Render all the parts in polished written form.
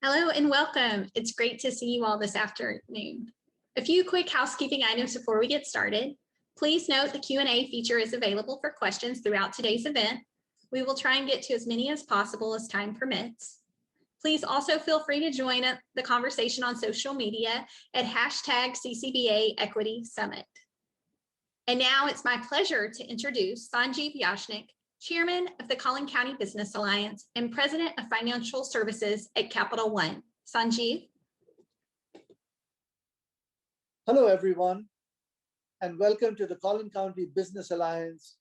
Hello and welcome. It's great to see you all this afternoon. A few quick housekeeping items before we get started. Please note the Q&A feature is available for questions throughout today's event. We will try and get to as many as possible as time permits. Please also feel free to join the conversation on social media at #CCBA Equity Summit. And now it's my pleasure to introduce Sanjeev Yashnik, Chairman of the Collin County Business Alliance and President of Financial Services at Capital One. Sanjeev. Hello, everyone, and welcome to the Collin County Business Alliance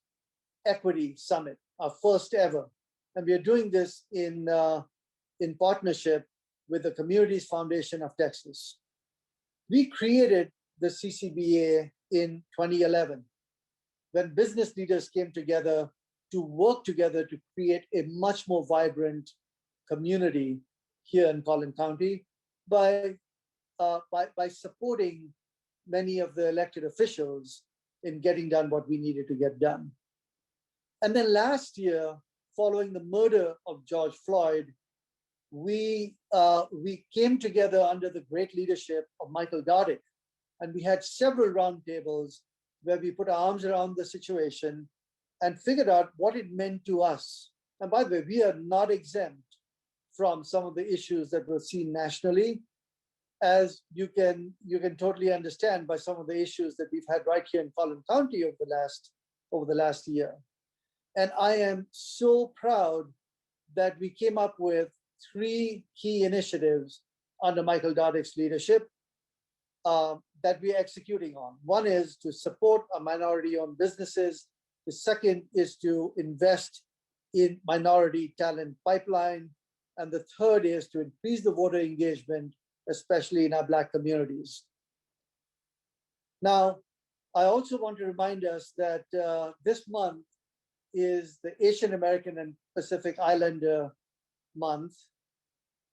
Equity Summit, our first ever. And we are doing this in partnership with the Communities Foundation of Texas. We created the CCBA in 2011 when business leaders came together to work together to create a much more vibrant community here in Collin County by supporting many of the elected officials in getting done what we needed to get done. And then last year, following the murder of George Floyd, we came together under the great leadership of Michael Dodick, and we had several roundtables where we put our arms around the situation and figured out what it meant to us. And by the way, we are not exempt from some of the issues that were seen nationally, as you can totally understand by some of the issues that we've had right here in Collin County over the last year. And I am so proud that we came up with 3 key initiatives under Michael Dodick's leadership that we're executing on. One is to support our minority-owned businesses. The second is to invest in minority talent pipeline. And the third is to increase the voter engagement, especially in our Black communities. Now, I also want to remind us that this month is the Asian American and Pacific Islander month.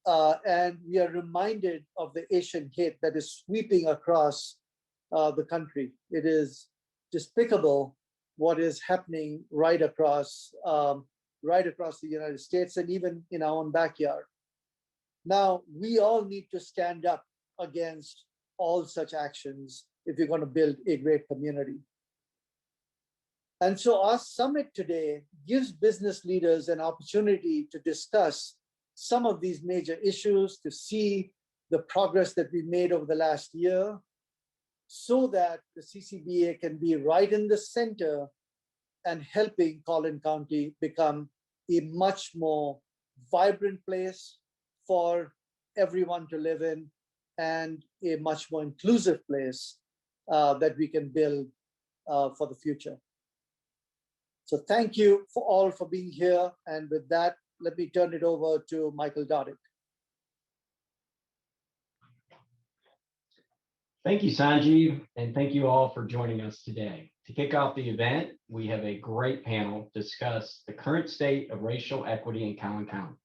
And we are reminded of the Asian hate that is sweeping across the country. It is despicable what is happening right across the United States and even in our own backyard. Now, we all need to stand up against all such actions if we're going to build a great community. And so our summit today gives business leaders an opportunity to discuss some of these major issues, to see the progress that we made over the last year, so that the CCBA can be right in the center and helping Collin County become a much more vibrant place for everyone to live in and a much more inclusive place that we can build for the future. So thank you all for being here. And with that, let me turn it over to Michael Dodick. Thank you, Sanjeev, and thank you all for joining us today. To kick off the event, we have a great panel to discuss the current state of racial equity in Collin County.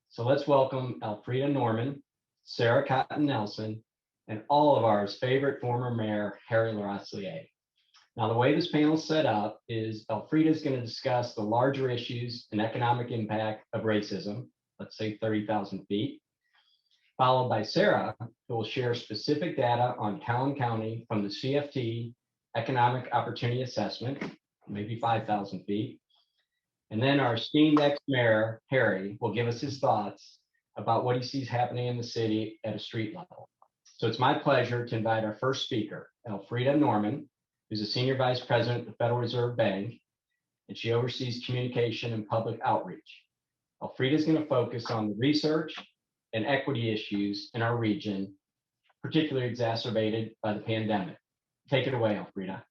So let's welcome Elfrida Norman, Sarah Cotton Nelson, and all of our favorite former mayor, Harry Laroslier. Now, the way this panel is set up is Elfrida is going to discuss the larger issues and economic impact of racism, let's say 30,000 feet, followed by Sarah, who will share specific data on Collin County from the CFT Economic Opportunity Assessment, maybe 5,000 feet. And then our esteemed ex-mayor, Harry, will give us his thoughts about what he sees happening in the city at a street level. So it's my pleasure to invite our first speaker, Elfrida Norman, who's a senior vice president at the Federal Reserve Bank, and she oversees communication and public outreach. Elfrida is going to focus on the research and equity issues in our region, particularly exacerbated by the pandemic. Take it away, Elfrida.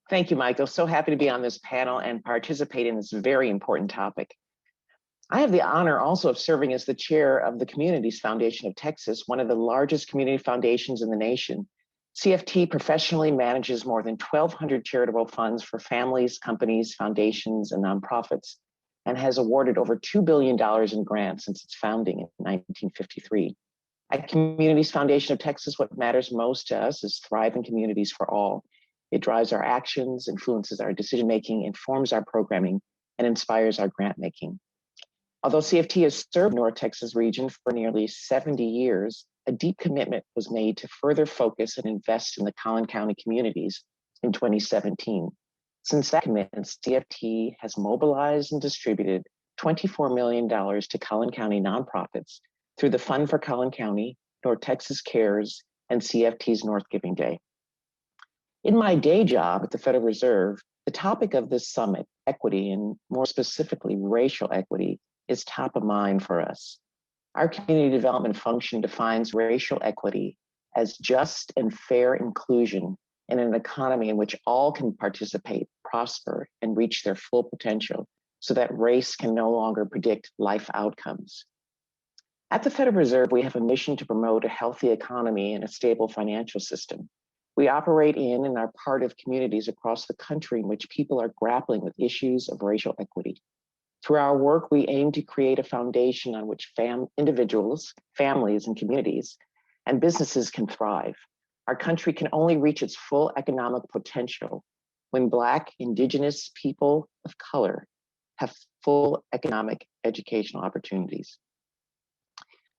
Thank you, Michael. So happy to be on this panel and participate in this very important topic. I have the honor also of serving as the chair of the Communities Foundation of Texas, one of the largest community foundations in the nation. CFT professionally manages more than 1,200 charitable funds for families, companies, foundations, and nonprofits, and has awarded over $2 billion in grants since its founding in 1953. At Communities Foundation of Texas, what matters most to us is thriving communities for all. It drives our actions, influences our decision-making, informs our programming, and inspires our grant-making. Although CFT has served North Texas region for nearly 70 years, a deep commitment was made to further focus and invest in the Collin County communities in 2017. Since that commitment, CFT has mobilized and distributed $24 million to Collin County nonprofits through the Fund for Collin County, North Texas Cares, and CFT's North Giving Day. In my day job at the Federal Reserve, the topic of this summit, equity, and more specifically, racial equity, is top of mind for us. Our community development function defines racial equity as just and fair inclusion in an economy in which all can participate, prosper, and reach their full potential so that race can no longer predict life outcomes. At the Federal Reserve, we have a mission to promote a healthy economy and a stable financial system. We operate in and are part of communities across the country in which people are grappling with issues of racial equity. Through our work, we aim to create a foundation on which individuals, families, and communities, and businesses can thrive. Our country can only reach its full economic potential when Black, Indigenous people of color have full economic educational opportunities.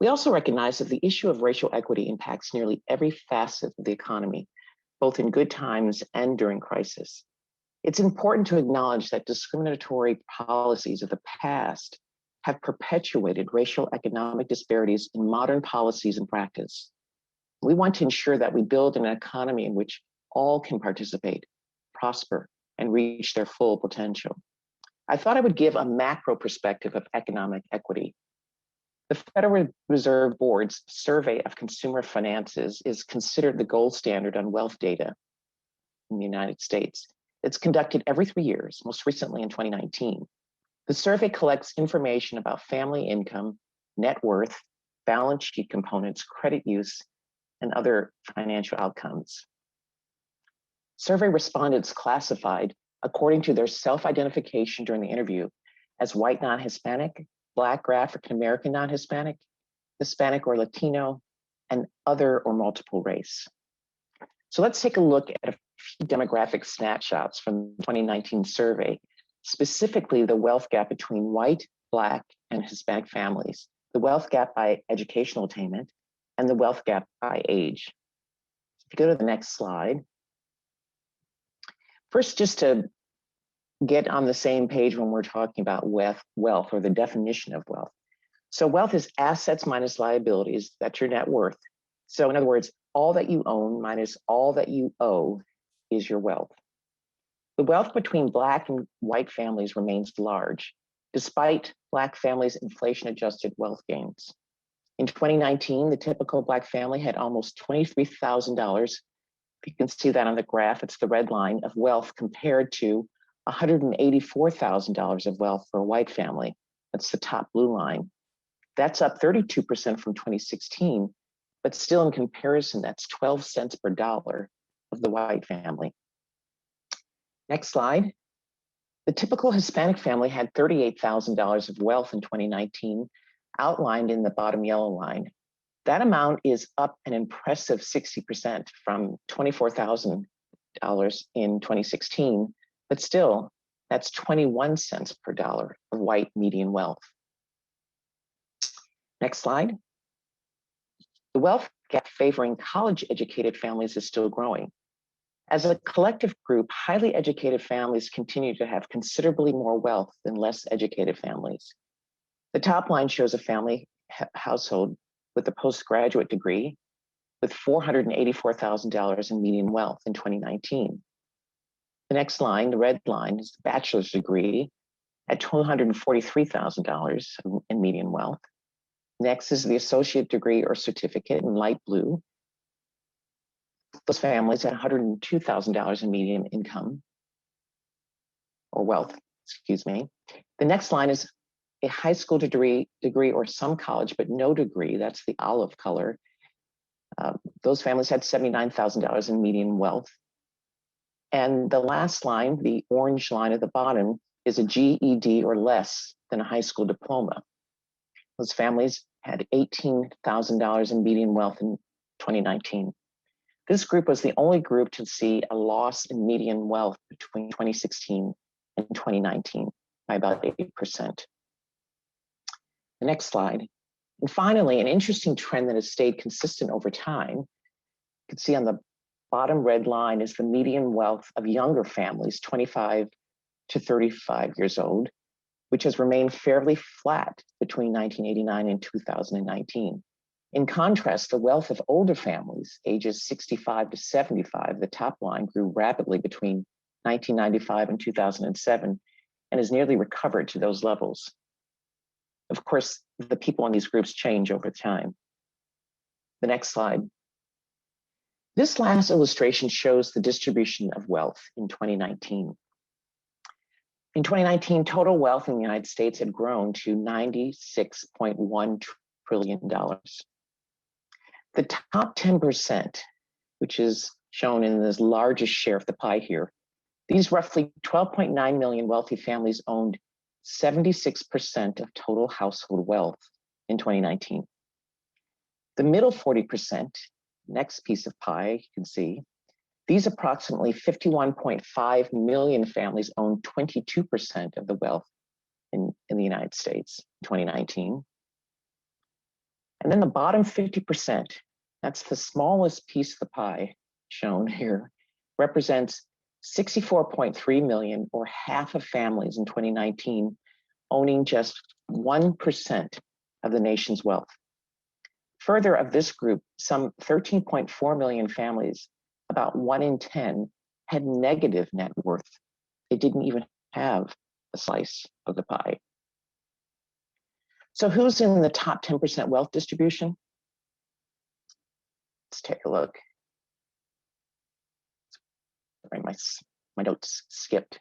We also recognize that the issue of racial equity impacts nearly every facet of the economy, both in good times and during crisis. It's important to acknowledge that discriminatory policies of the past have perpetuated racial economic disparities in modern policies and practice. We want to ensure that we build an economy in which all can participate, prosper, and reach their full potential. I thought I would give a macro perspective of economic equity. The Federal Reserve Board's survey of consumer finances is considered the gold standard on wealth data in the United States. It's conducted every 3 years, most recently in 2019. The survey collects information about family income, net worth, balance sheet components, credit use, and other financial outcomes. Survey respondents classified according to their self-identification during the interview as white non-Hispanic, Black or African American non-Hispanic, Hispanic or Latino, and other or multiple race. So let's take a look at a few demographic snapshots from the 2019 survey, specifically the wealth gap between white, Black, and Hispanic families, the wealth gap by educational attainment, and the wealth gap by age. If you go to the next slide. First, just to get on the same page when we're talking about wealth or the definition of wealth. So wealth is assets minus liabilities, that's your net worth. So in other words, all that you own minus all that you owe is your wealth. The wealth between Black and white families remains large, despite Black families' inflation-adjusted wealth gains. In 2019, the typical Black family had almost $23,000. You can see that on the graph, it's the red line of wealth compared to $184,000 of wealth for a white family. That's the top blue line. That's up 32% from 2016, but still in comparison, that's 12 cents per dollar of the white family. Next slide. The typical Hispanic family had $38,000 of wealth in 2019, outlined in the bottom yellow line. That amount is up an impressive 60% from $24,000 in 2016, but still, that's 21 cents per dollar of white median wealth. Next slide. The wealth gap favoring college-educated families is still growing. As a collective group, highly educated families continue to have considerably more wealth than less educated families. The top line shows a family household with a postgraduate degree with $484,000 in median wealth in 2019. The next line, the red line, is the bachelor's degree at $243,000 in median wealth. Next is the associate degree or certificate in light blue. Those families had $102,000 in median income or wealth, excuse me. The next line is a high school degree or some college, but no degree. That's the olive color. Those families had $79,000 in median wealth. And the last line, the orange line at the bottom, is a GED or less than a high school diploma. Those families had $18,000 in median wealth in 2019. This group was the only group to see a loss in median wealth between 2016 and 2019 by about 8%. The next slide. And finally, an interesting trend that has stayed consistent over time. You can see on the bottom red line is the median wealth of younger families, 25 to 35 years old, which has remained fairly flat between 1989 and 2019. In contrast, the wealth of older families, ages 65 to 75, the top line, grew rapidly between 1995 and 2007 and has nearly recovered to those levels. Of course, the people in these groups change over time. The next slide. This last illustration shows the distribution of wealth in 2019. In 2019, total wealth in the United States had grown to $96.1 trillion. The top 10%, which is shown in this largest share of the pie here, these roughly 12.9 million wealthy families owned 76% of total household wealth in 2019. The middle 40%, next piece of pie, you can see, these approximately 51.5 million families own 22% of the wealth in the United States in 2019. And then the bottom 50%, that's the smallest piece of the pie shown here, represents 64.3 million, or half of families in 2019, owning just 1% of the nation's wealth. Further, of this group, some 13.4 million families, about 1 in 10, had negative net worth. They didn't even have a slice of the pie. So who's in the top 10% wealth distribution? Let's take a look. Sorry, my notes skipped.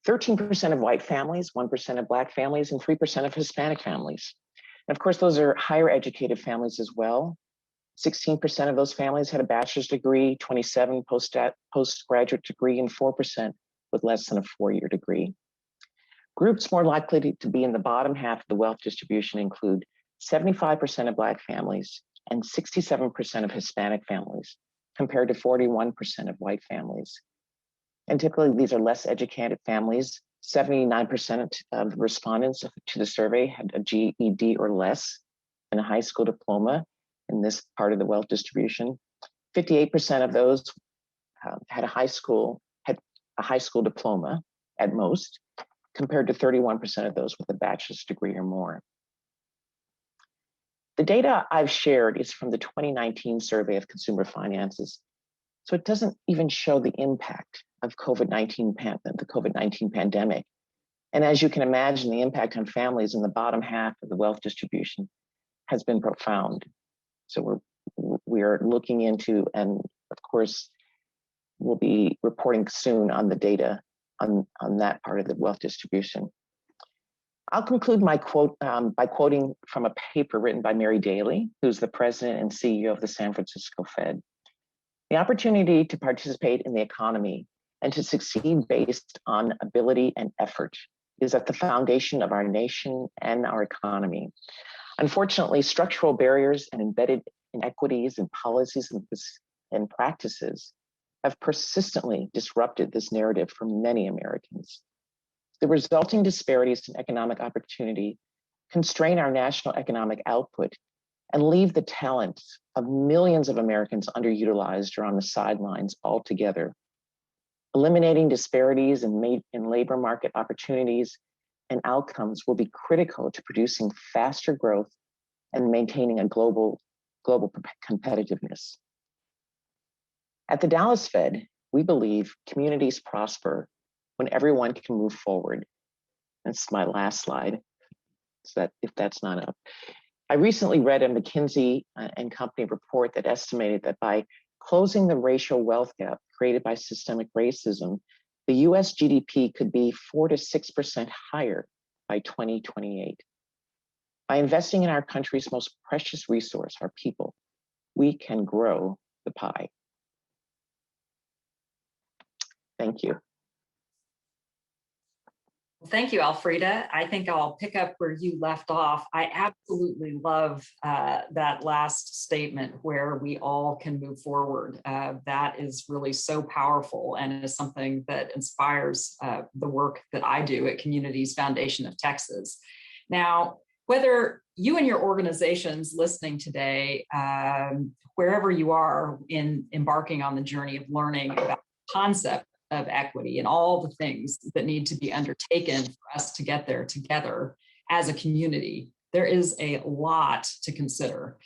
13% of white families, 1% of Black families, and 3% of Hispanic families. And of course, those are higher educated families as well. 16% of those families had a bachelor's degree, 27 postgraduate degree, and 4% with less than a 4-year degree. Groups more likely to be in the bottom half of the wealth distribution include 75% of Black families and 67% of Hispanic families, compared to 41% of white families. And typically, these are less educated families. 79% of respondents to the survey had a GED or less and a high school diploma in this part of the wealth distribution. 58% of those had a high school diploma at most, compared to 31% of those with a bachelor's degree or more. The data I've shared is from the 2019 survey of consumer finances. So it doesn't even show the impact of the COVID-19 pandemic. And as you can imagine, the impact on families in the bottom half of the wealth distribution has been profound. So we are looking into, and of course, we'll be reporting soon on the data on that part of the wealth distribution. I'll conclude my quote by quoting from a paper written by Mary Daly, who's the president and CEO of the San Francisco Fed. The opportunity to participate in the economy and to succeed based on ability and effort is at the foundation of our nation and our economy. Unfortunately, structural barriers and embedded inequities in policies and practices have persistently disrupted this narrative for many Americans. The resulting disparities in economic opportunity constrain our national economic output and leave the talents of millions of Americans underutilized or on the sidelines altogether. Eliminating disparities in labor market opportunities and outcomes will be critical to producing faster growth and maintaining a global competitiveness. At the Dallas Fed, we believe communities prosper when everyone can move forward. That's my last slide, so if that's not up. I recently read a McKinsey and Company report that estimated that by closing the racial wealth gap created by systemic racism, the US GDP could be 4 to 6% higher by 2028. By investing in our country's most precious resource, our people, we can grow the pie. Thank you. Thank you, Alfreda. I think I'll pick up where you left off. I absolutely love that last statement where we all can move forward. That is really so powerful and is something that inspires the work that I do at Communities Foundation of Texas. Now, Whether you and your organizations listening today, wherever you are in embarking on the journey of learning about the concept of equity and all the things that need to be undertaken for us to get there together as a community, there is a lot to consider.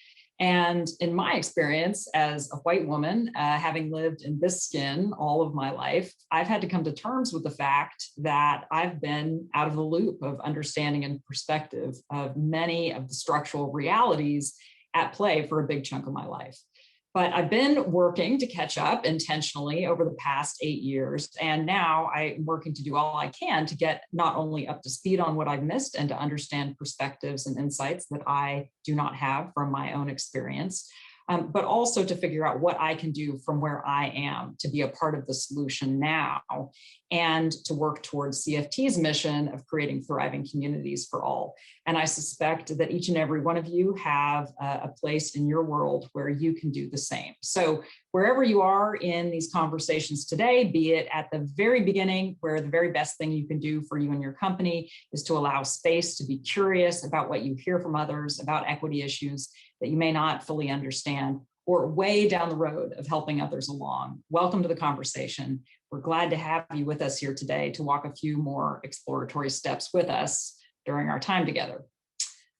And in my experience as a white woman, having lived in this skin all of my life, I've had to come to terms with the fact that I've been out of the loop of understanding and perspective of many of the structural realities at play for a big chunk of my life. But I've been working to catch up intentionally over the past 8 years. And now I'm working to do all I can to get not only up to speed on what I've missed and to understand perspectives and insights that I do not have from my own experience, but also to figure out what I can do from where I am to be a part of the solution now and to work towards CFT's mission of creating thriving communities for all. And I suspect that each and every one of you have a place in your world where you can do the same. So wherever you are in these conversations today, be it at the very beginning, where the very best thing you can do for you and your company is to allow space to be curious about what you hear from others about equity issues that you may not fully understand, or way down the road of helping others along. Welcome to the conversation. We're glad to have you with us here today to walk a few more exploratory steps with us during our time together.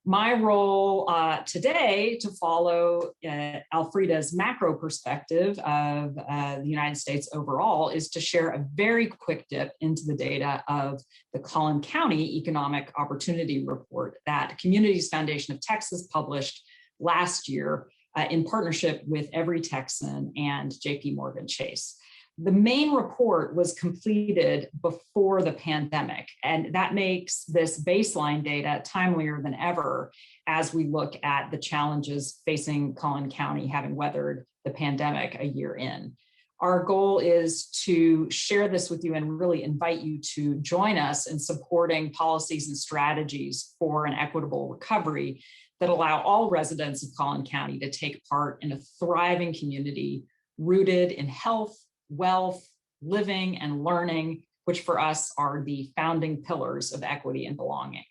My role today to follow Alfreda's macro perspective of the United States overall is to share a very quick dip into the data of the Collin County Economic Opportunity Report that Communities Foundation of Texas published last year in partnership with Every Texan and JP Morgan Chase. The main report was completed before the pandemic, and that makes this baseline data timelier than ever as we look at the challenges facing Collin County having weathered the pandemic a year in. Our goal is to share this with you and really invite you to join us in supporting policies and strategies for an equitable recovery that allow all residents of Collin County to take part in a thriving community rooted in health, wealth, living, and learning, which for us are the founding pillars of equity and belonging.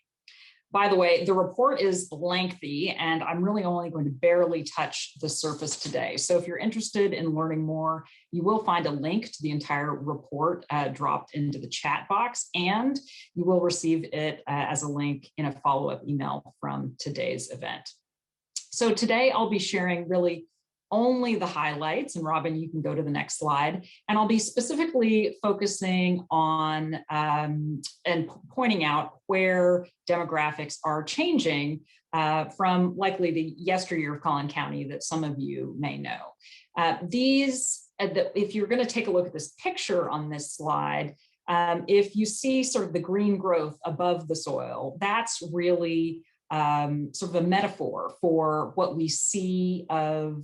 By the way, the report is lengthy, and I'm really only going to barely touch the surface today. So if you're interested in learning more, you will find a link to the entire report dropped into the chat box, and you will receive it as a link in a follow-up email from today's event. So today I'll be sharing really only the highlights, and Robin, you can go to the next slide. And I'll be specifically focusing on and pointing out where demographics are changing from likely the yesteryear of Collin County that some of you may know. If you're going to take a look at this picture on this slide, if you see sort of the green growth above the soil, that's really sort of a metaphor for what we see of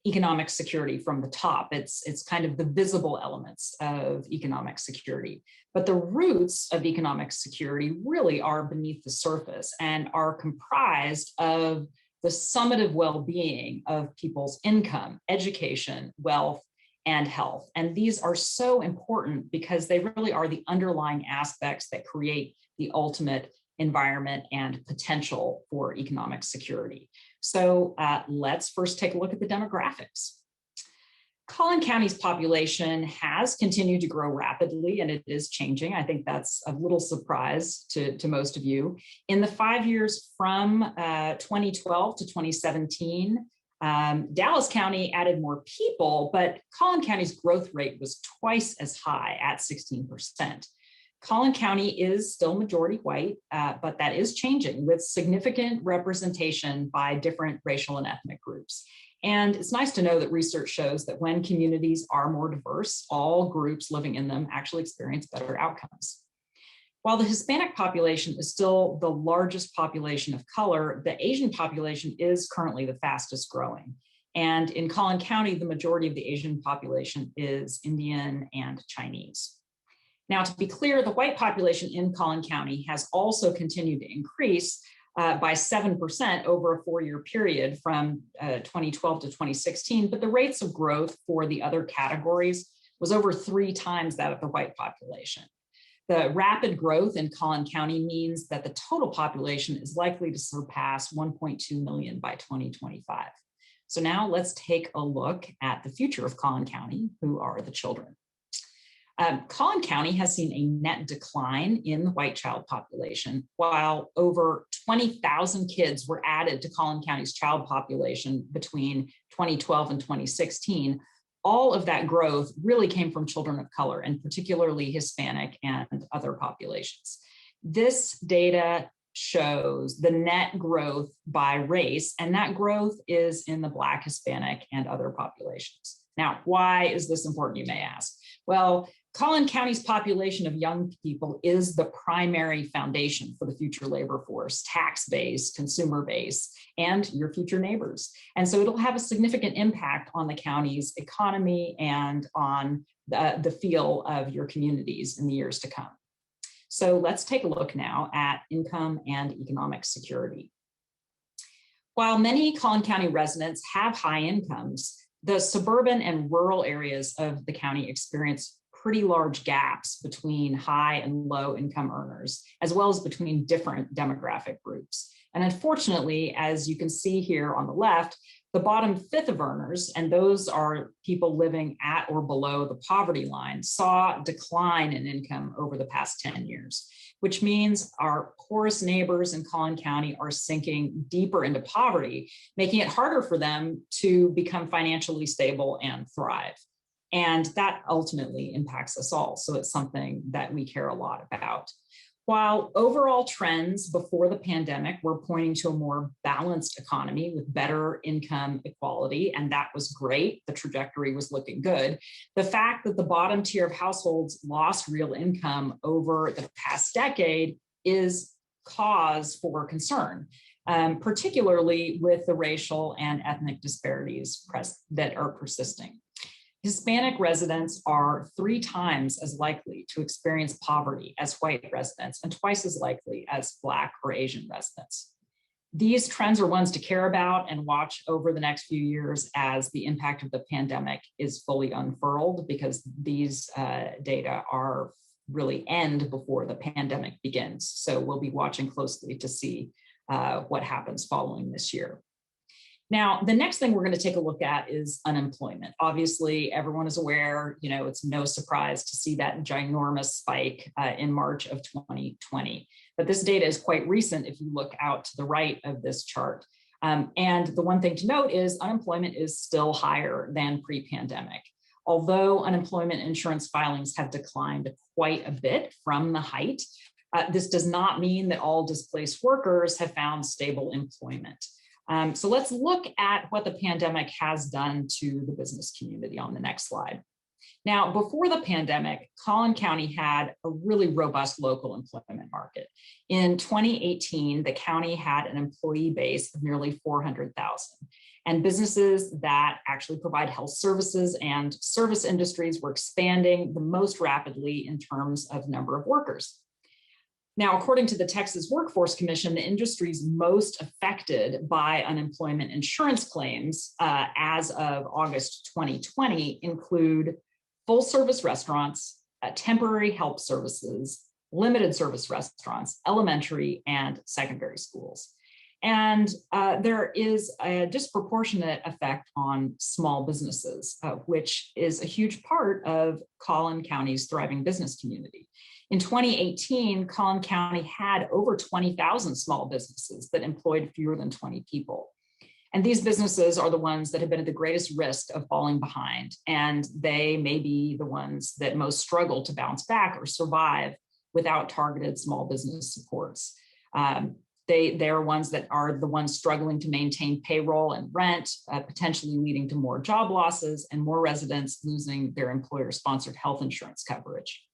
economic security from the top. It's kind of the visible elements of economic security. But the roots of economic security really are beneath the surface and are comprised of the summative well-being of people's income, education, wealth, and health. And these are so important because they really are the underlying aspects that create the ultimate environment and potential for economic security. So let's first take a look at the demographics. Collin County's population has continued to grow rapidly, and it is changing. I think that's a little surprise to most of you. In the 5 years from 2012 to 2017, Dallas County added more people, but Collin County's growth rate was twice as high at 16%. Collin County is still majority white, but that is changing with significant representation by different racial and ethnic groups. And it's nice to know that research shows that when communities are more diverse, all groups living in them actually experience better outcomes. While the Hispanic population is still the largest population of color, the Asian population is currently the fastest growing. And in Collin County, the majority of the Asian population is Indian and Chinese. Now, to be clear, the white population in Collin County has also continued to increase by 7% over a 4-year period from 2012 to 2016, but the rates of growth for the other categories was over 3 times that of the white population. The rapid growth in Collin County means that the total population is likely to surpass 1.2 million by 2025. So now let's take a look at the future of Collin County, who are the children. Collin County has seen a net decline in the white child population, while over 20,000 kids were added to Collin County's child population between 2012 and 2016. All of that growth really came from children of color, and particularly Hispanic and other populations. This data shows the net growth by race, and that growth is in the Black, Hispanic, and other populations. Now, why is this important, you may ask? Well, Collin County's population of young people is the primary foundation for the future labor force, tax base, consumer base, and your future neighbors. And so it'll have a significant impact on the county's economy and on the feel of your communities in the years to come. So let's take a look now at income and economic security. While many Collin County residents have high incomes, the suburban and rural areas of the county experience pretty large gaps between high and low income earners, as well as between different demographic groups. And unfortunately, as you can see here on the left, the bottom fifth of earners, and those are people living at or below the poverty line, saw a decline in income over the past 10 years, which means our poorest neighbors in Collin County are sinking deeper into poverty, making it harder for them to become financially stable and thrive. And that ultimately impacts us all. So it's something that we care a lot about. While overall trends before the pandemic were pointing to a more balanced economy with better income equality, and that was great, the trajectory was looking good, the fact that the bottom tier of households lost real income over the past decade is cause for concern, particularly with the racial and ethnic disparities that are persisting. Hispanic residents are 3 times as likely to experience poverty as white residents and twice as likely as Black or Asian residents. These trends are ones to care about and watch over the next few years as the impact of the pandemic is fully unfurled, because these data are really end before the pandemic begins. So we'll be watching closely to see what happens following this year. Now, the next thing we're going to take a look at is unemployment. Obviously, everyone is aware, it's no surprise to see that ginormous spike in March of 2020. But this data is quite recent if you look out to the right of this chart. And the one thing to note is unemployment is still higher than pre-pandemic. Although unemployment insurance filings have declined quite a bit from the height, this does not mean that all displaced workers have found stable employment. So let's look at what the pandemic has done to the business community on the next slide. Now, before the pandemic, Collin County had a really robust local employment market. In 2018, the county had an employee base of nearly 400,000. And businesses that actually provide health services and service industries were expanding the most rapidly in terms of number of workers. Now, according to the Texas Workforce Commission, the industries most affected by unemployment insurance claims as of August 2020 include full-service restaurants, temporary help services, limited service restaurants, elementary and secondary schools. And there is a disproportionate effect on small businesses, which is a huge part of Collin County's thriving business community. In 2018, Collin County had over 20,000 small businesses that employed fewer than 20 people. And these businesses are the ones that have been at the greatest risk of falling behind, and they may be the ones that most struggle to bounce back or survive without targeted small business supports. They're ones that are the ones struggling to maintain payroll and rent, potentially leading to more job losses and more residents losing their employer-sponsored health insurance coverage.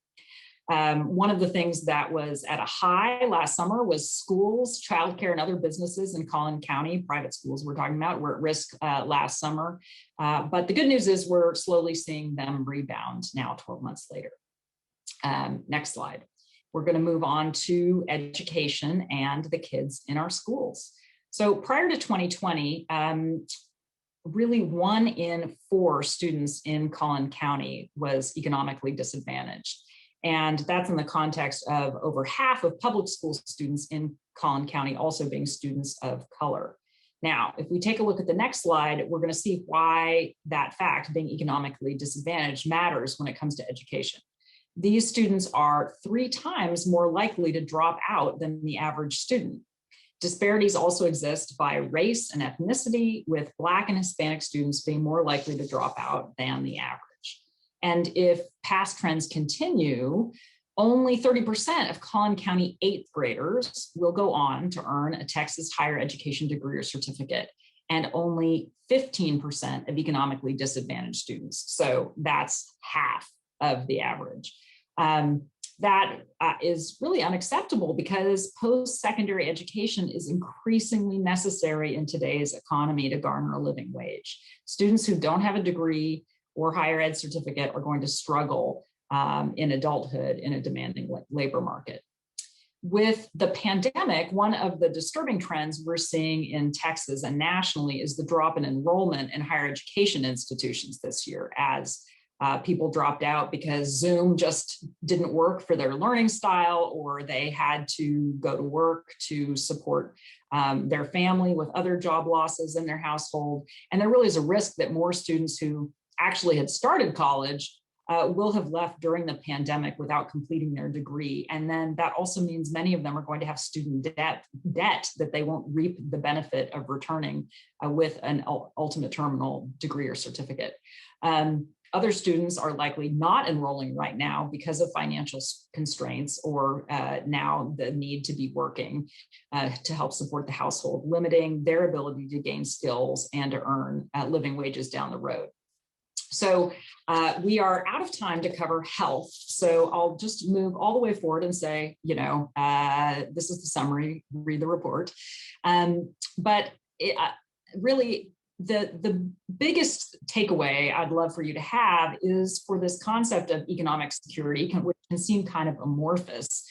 One of the things that was at a high last summer was schools, childcare, and other businesses in Collin County, private schools we're talking about, were at risk last summer. But the good news is we're slowly seeing them rebound now 12 months later. Next slide. We're going to move on to education and the kids in our schools. So prior to 2020, really 1 in 4 students in Collin County was economically disadvantaged. And that's in the context of over half of public school students in Collin County also being students of color. Now, if we take a look at the next slide, we're going to see why that fact, being economically disadvantaged, matters when it comes to education. These students are 3 times more likely to drop out than the average student. Disparities also exist by race and ethnicity, with Black and Hispanic students being more likely to drop out than the average. And if past trends continue, only 30% of Collin County 8th graders will go on to earn a Texas higher education degree or certificate, and only 15% of economically disadvantaged students. So that's half of the average. That is really unacceptable, because post-secondary education is increasingly necessary in today's economy to garner a living wage. Students who don't have a degree or higher ed certificate are going to struggle in adulthood in a demanding labor market. With the pandemic, one of the disturbing trends we're seeing in Texas and nationally is the drop in enrollment in higher education institutions this year, as people dropped out because Zoom just didn't work for their learning style, or they had to go to work to support their family with other job losses in their household. And there really is a risk that more students who actually had started college will have left during the pandemic without completing their degree. And then that also means many of them are going to have student debt that they won't reap the benefit of returning with an ultimate terminal degree or certificate. Other students are likely not enrolling right now because of financial constraints, or now the need to be working to help support the household, limiting their ability to gain skills and to earn living wages down the road. So we are out of time to cover health. So I'll just move all the way forward and say, this is the summary, read the report. But really, the biggest takeaway I'd love for you to have is for this concept of economic security, which can seem kind of amorphous.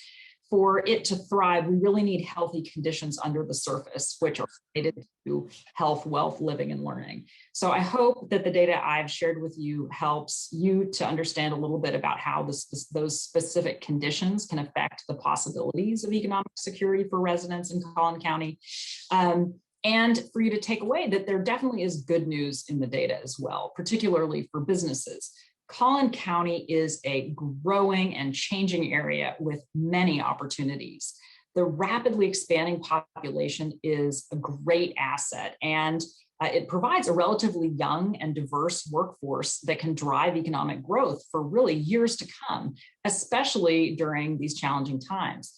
For it to thrive, we really need healthy conditions under the surface, which are related to health, wealth, living, and learning. So I hope that the data I've shared with you helps you to understand a little bit about how those specific conditions can affect the possibilities of economic security for residents in Collin County. And for you to take away that there definitely is good news in the data as well, particularly for businesses. Collin County is a growing and changing area with many opportunities. The rapidly expanding population is a great asset, and it provides a relatively young and diverse workforce that can drive economic growth for really years to come, especially during these challenging times.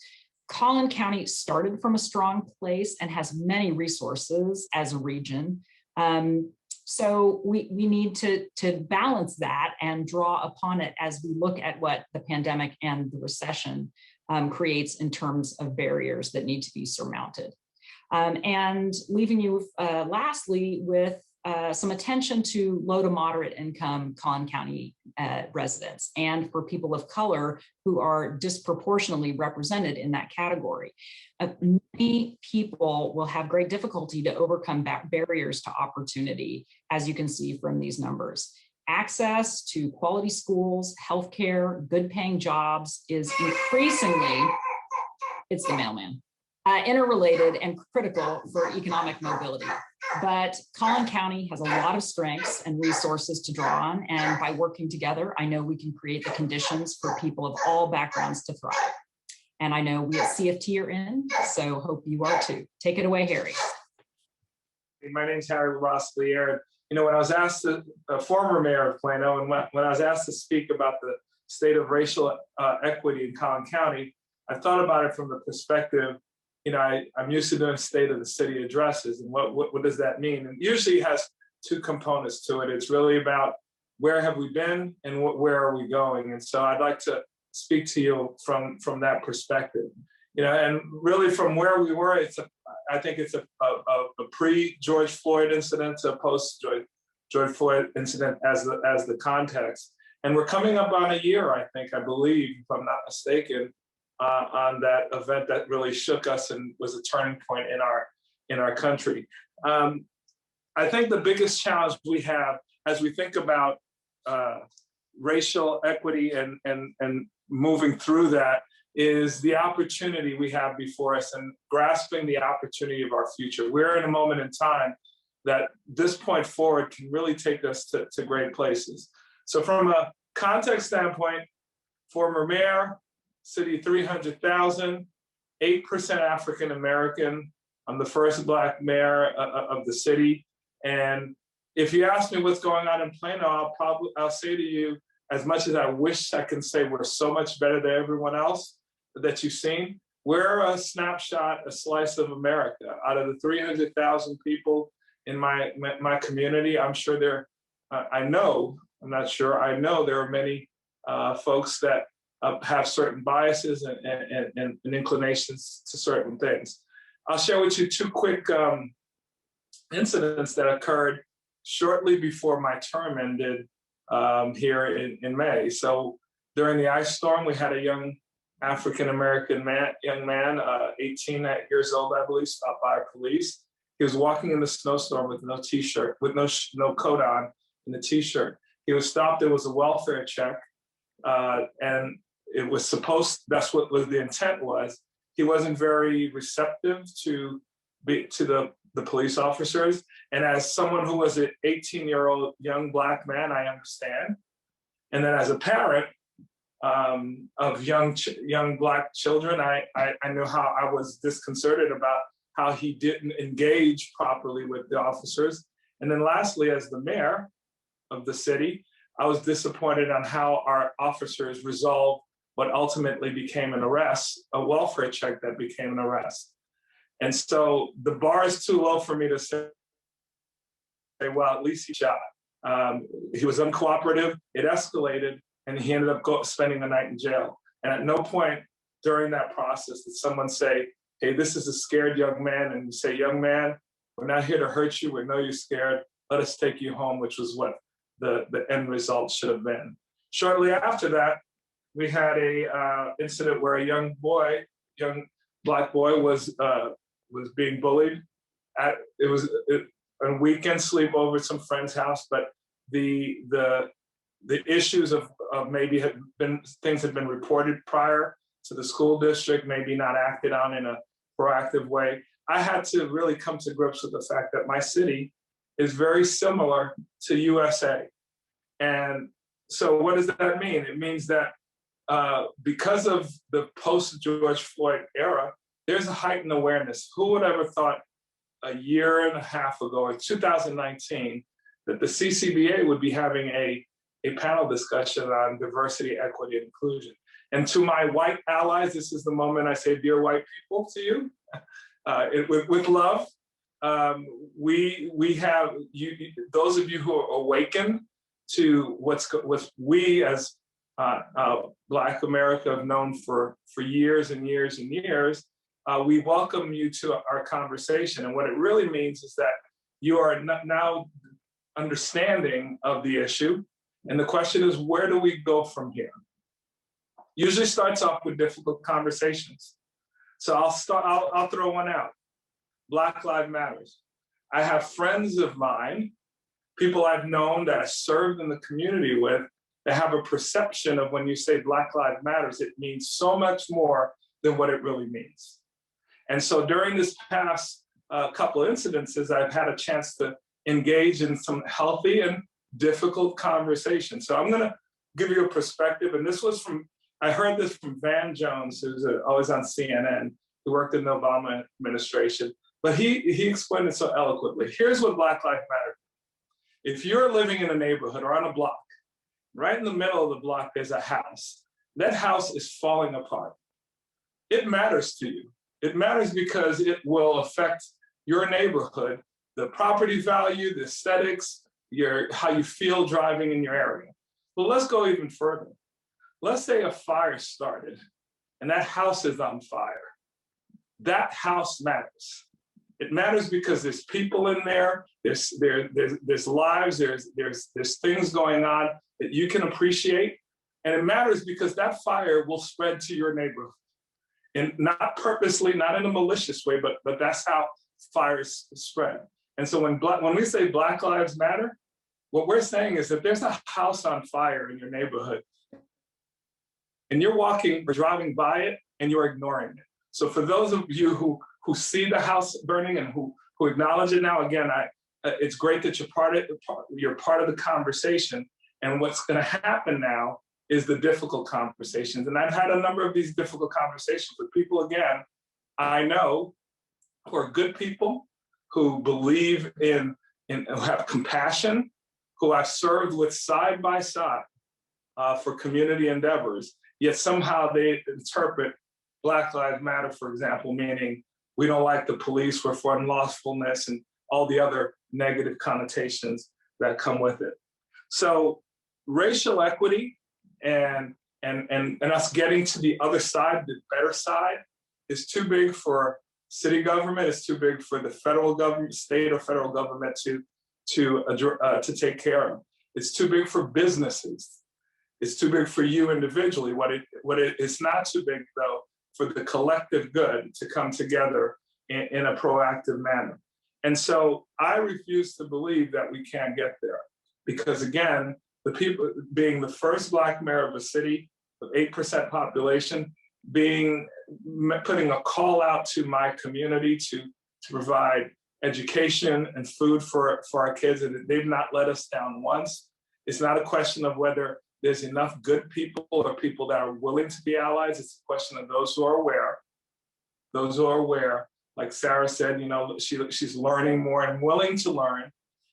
Collin County started from a strong place and has many resources as a region. So we need to balance that and draw upon it as we look at what the pandemic and the recession creates in terms of barriers that need to be surmounted. And leaving you lastly with some attention to low to moderate income Collin County residents, and for people of color who are disproportionately represented in that category. Many people will have great difficulty to overcome barriers to opportunity, as you can see from these numbers. Access to quality schools, healthcare, good paying jobs is increasingly, it's the mailman, interrelated and critical for economic mobility. But Collin County has a lot of strengths and resources to draw on, and by working together, I know we can create the conditions for people of all backgrounds to thrive. And I know we at CFT are in, so hope you are too. Take it away, Harry. My name's Harry Rosslier. When I was asked, the former mayor of Plano, and when I was asked to speak about the state of racial equity in Collin County, I thought about it from the perspective, I'm used to doing state of the city addresses, and what does that mean? And usually it has two components to it. It's really about where have we been and where are we going? And so I'd like to speak to you from that perspective. And really from where we were, I think it's a pre-George Floyd incident to a post-George Floyd incident as the context. And we're coming up on a year, I believe, if I'm not mistaken, on that event that really shook us and was a turning point in our country. I think the biggest challenge we have as we think about racial equity and moving through that is the opportunity we have before us and grasping the opportunity of our future. We're in a moment in time that this point forward can really take us to great places. So from a context standpoint, former mayor, city 300,000, 8% African American. I'm the first Black mayor of the city. And if you ask me what's going on in Plano, I'll say to you, as much as I wish I can say we're so much better than everyone else that you've seen, we're a snapshot, a slice of America. Out of the 300,000 people in my community, I'm sure there, I know, I'm not sure, I know there are many folks that have certain biases and inclinations to certain things. I'll share with you two quick incidents that occurred shortly before my term ended here in May. So during the ice storm, we had a young African-American young man, 18 years old, I believe, stopped by police. He was walking in the snowstorm with no t-shirt, with no coat on and a t-shirt. He was stopped, there was a welfare check, and it was that's what the intent was. He wasn't very receptive to the police officers. And as someone who was an 18-year-old young Black man, I understand. And then as a parent of young Black children, I know how I was disconcerted about how he didn't engage properly with the officers. And then lastly, as the mayor of the city, I was disappointed on how our officers resolved what ultimately became an arrest, a welfare check that became an arrest. And so the bar is too low for me to say, well, at least he shot. He was uncooperative, it escalated, and he ended up spending the night in jail. And at no point during that process did someone say, hey, this is a scared young man, and you say, young man, we're not here to hurt you, we know you're scared, let us take you home, which was what the end result should have been. Shortly after that, we had a incident where a young Black boy was being bullied. It was a weekend sleepover at some friend's house, but the issues of maybe things had been reported prior to the school district, maybe not acted on in a proactive way. I had to really come to grips with the fact that my city is very similar to USA. And so what does that mean? It means that because of the post-George Floyd era, there's a heightened awareness. Who would ever thought a year and a half ago, or 2019, that the CCBA would be having a panel discussion on diversity, equity, and inclusion. And to my white allies, this is the moment I say, dear white people, to you, with love. We have those of you who are awakened to what we as Black America have known for years and years and years. We welcome you to our conversation. And what it really means is that you are now understanding of the issue. And the question is, where do we go from here? Usually starts off with difficult conversations. So I'll throw one out. Black Lives Matters. I have friends of mine, people I've known that I served in the community with, that have a perception of when you say Black Lives Matters, it means so much more than what it really means. And so during this past couple incidences, I've had a chance to engage in some healthy and difficult conversations. So I'm gonna give you a perspective, and this was from, I heard this from Van Jones, who's always on CNN, who worked in the Obama administration, but he explained it so eloquently. Here's what Black Lives Matter. If you're living in a neighborhood or on a block, right in the middle of the block, there's a house. That house is falling apart. It matters to you. It matters because it will affect your neighborhood, the property value, the aesthetics, how you feel driving in your area. But let's go even further. Let's say a fire started and that house is on fire. That house matters. It matters because there's people in there, there's lives, there's things going on that you can appreciate. And it matters because that fire will spread to your neighborhood. And not purposely, not in a malicious way, but that's how fires spread. And so when we say Black Lives Matter, what we're saying is that there's a house on fire in your neighborhood, and you're walking or driving by it and you're ignoring it. So for those of you who see the house burning and who acknowledge it now, again, it's great that you're part of the conversation. And what's going to happen now is the difficult conversations. And I've had a number of these difficult conversations with people, again, I know, who are good people, who believe in who have compassion, who I've served with side by side for community endeavors, yet somehow they interpret Black Lives Matter, for example, meaning we don't like the police, we're for unlawfulness and all the other negative connotations that come with it. So racial equity and us getting to the other side, the better side, is too big for city government, it's too big for the federal government, state or federal government to take care of. It's too big for businesses. It's too big for you individually. It's not too big though for the collective good to come together in a proactive manner. And so I refuse to believe that we can't get there, because again, the people being the first Black mayor of a city with 8% population, putting a call out to my community to provide education and food for our kids, and they've not let us down once. It's not a question of whether there's enough good people or people that are willing to be allies. It's a question of those who are aware, like Sarah said, you know, she's learning more and willing to learn,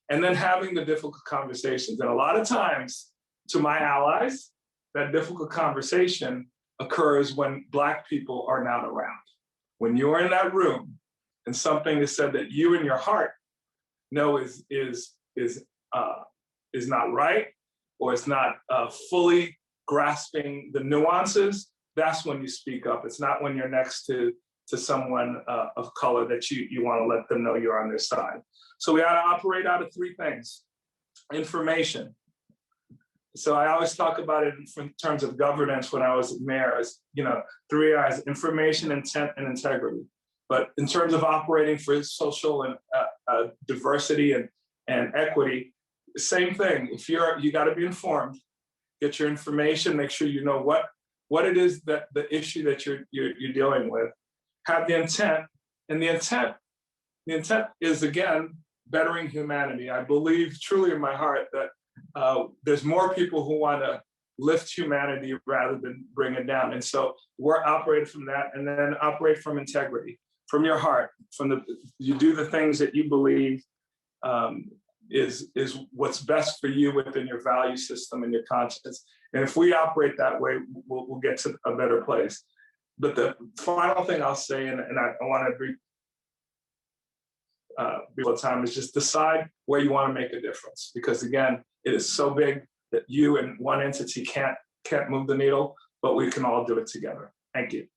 and then having the difficult conversations. And a lot of times, to my allies, that difficult conversation occurs when Black people are not around. When you're in that room and something is said that you in your heart know is not right, or it's not fully grasping the nuances, that's when you speak up. It's not when you're next to someone of color that you want to let them know you're on their side. So we ought to operate out of three things. Information. So I always talk about it in terms of governance when I was mayor, as, you know, 3 I's: information, intent, and integrity. But in terms of operating for social and diversity and equity, same thing. If you got to be informed, get your information, make sure you know what it is that the issue that you're dealing with. Have the intent, and the intent is, again, bettering humanity. I believe truly in my heart that there's more people who want to lift humanity rather than bring it down. And so we're operating from that, and then operate from integrity, from your heart, you do the things that you believe is what's best for you within your value system and your conscience. And if we operate that way, we'll get to a better place. But the final thing I'll say, and I want to agree before time, is just decide where you want to make a difference. Because again, it is so big that you and one entity can't move the needle, but we can all do it together. Thank you.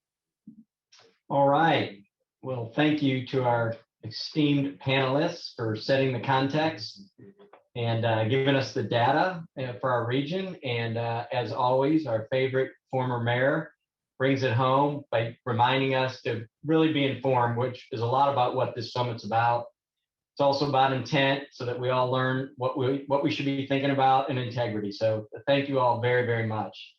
All right. Well, thank you to our esteemed panelists for setting the context and giving us the data for our region. And as always, our favorite former mayor brings it home by reminding us to really be informed, which is a lot about what this summit's about. It's also about intent, so that we all learn what we should be thinking about, and integrity. So thank you all very, very much.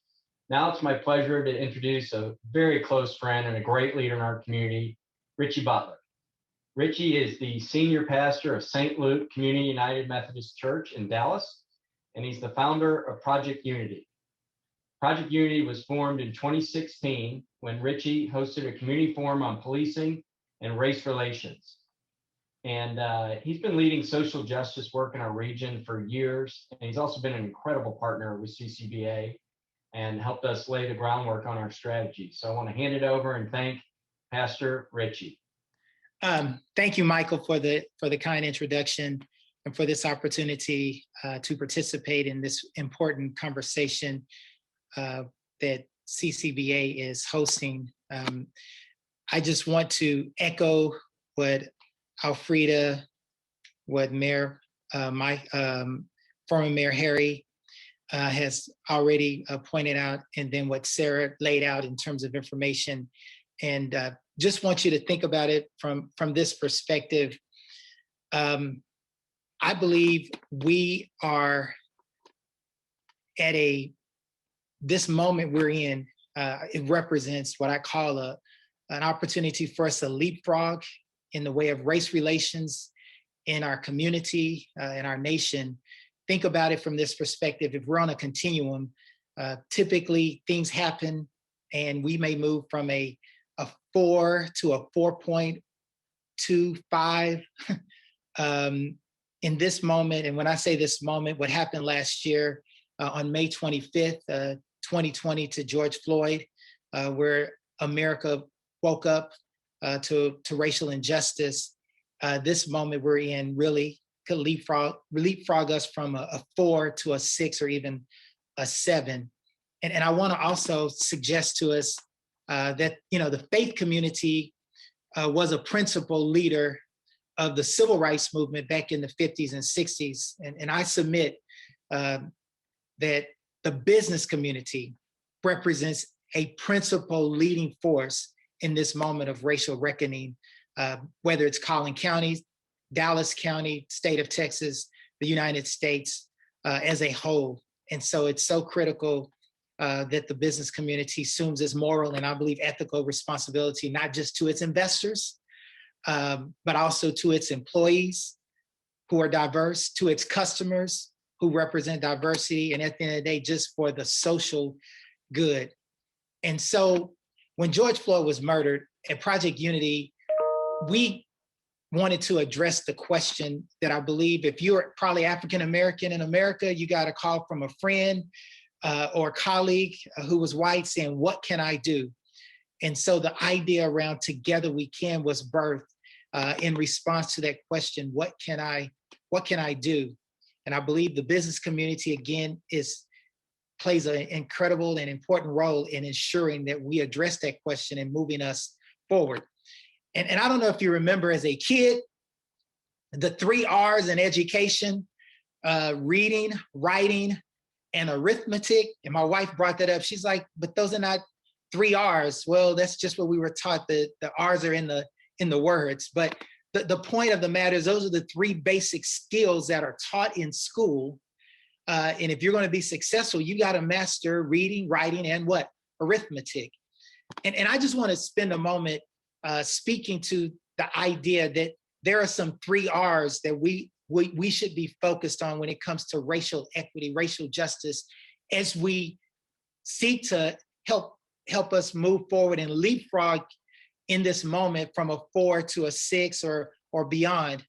Now it's my pleasure to introduce a very close friend and a great leader in our community, Richie Butler. Richie is the senior pastor of St. Luke Community United Methodist Church in Dallas, and he's the founder of Project Unity. Project Unity was formed in 2016 when Richie hosted a community forum on policing and race relations. And he's been leading social justice work in our region for years. And he's also been an incredible partner with CCBA and helped us lay the groundwork on our strategy. So I want to hand it over and thank Pastor Richie. Thank you, Michael, for the kind introduction and for this opportunity to participate in this important conversation that CCBA is hosting. I just want to echo what Alfreda, what Mayor, former Mayor Harry has already pointed out, and then what Sarah laid out in terms of information. And just want you to think about it from this perspective. I believe we are at this moment we're in it represents what I call an opportunity for us to leapfrog in the way of race relations in our community, in our nation. Think about it from this perspective. If we're on a continuum, typically things happen and we may move from a 4 to a 4.25 in this moment. And when I say this moment, what happened last year on May 25th, 2020 to George Floyd, where America woke up to racial injustice. This moment we're in really could leapfrog us from a 4 to a 6 or even a 7. And I want to also suggest to us that, the faith community was a principal leader of the civil rights movement back in the 50s and 60s. And I submit that the business community represents a principal leading force in this moment of racial reckoning, whether it's Collin County, Dallas County, state of Texas, the United States as a whole. And so it's so critical that the business community assumes its moral and I believe ethical responsibility, not just to its investors, but also to its employees who are diverse, to its customers who represent diversity, and at the end of the day, just for the social good. And so when George Floyd was murdered at Project Unity, we wanted to address the question that I believe if you're probably African-American in America, you got a call from a friend or a colleague who was white saying, what can I do? And so the idea around Together We Can was birthed in response to that question, what can I do? And I believe the business community, again, plays an incredible and important role in ensuring that we address that question and moving us forward. And I don't know if you remember as a kid, the 3 R's in education, reading, writing, and arithmetic. And my wife brought that up. She's like, but those are not 3 R's. Well, that's just what we were taught. The R's are in the words. But the point of the matter is those are the 3 basic skills that are taught in school. And if you're going to be successful, you got to master reading, writing, and what? Arithmetic. And I just want to spend a moment speaking to the idea that there are some 3 R's that we should be focused on when it comes to racial equity, racial justice, as we seek to help us move forward and leapfrog in this moment from a 4 to a 6 or beyond.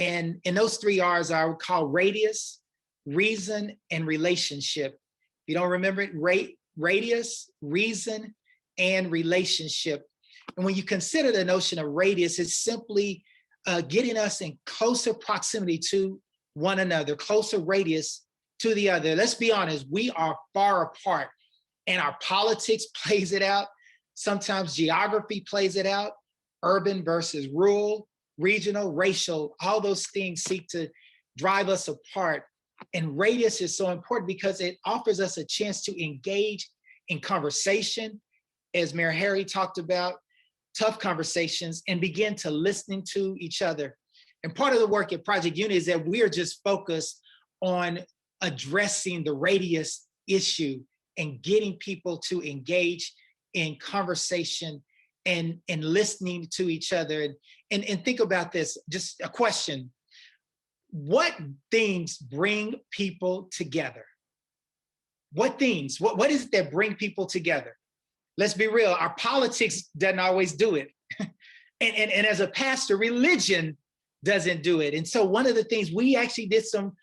And those 3 R's I would call radius, reason, and relationship. If you don't remember it, radius, reason, and relationship. And when you consider the notion of radius, it's simply getting us in closer proximity to one another, closer radius to the other. Let's be honest, we are far apart, and our politics plays it out. Sometimes geography plays it out, urban versus rural, regional, racial, all those things seek to drive us apart. And radius is so important because it offers us a chance to engage in conversation, as Mayor Harry talked about, tough conversations, and begin to listening to each other. And part of the work at Project Unity is that we are just focused on addressing the radius issue and getting people to engage in conversation and listening to each other. And think about this, just a question. What things bring people together? What things, what is it that bring people together? Let's be real, our politics doesn't always do it. and as a pastor, religion doesn't do it. And so one of the things we actually did some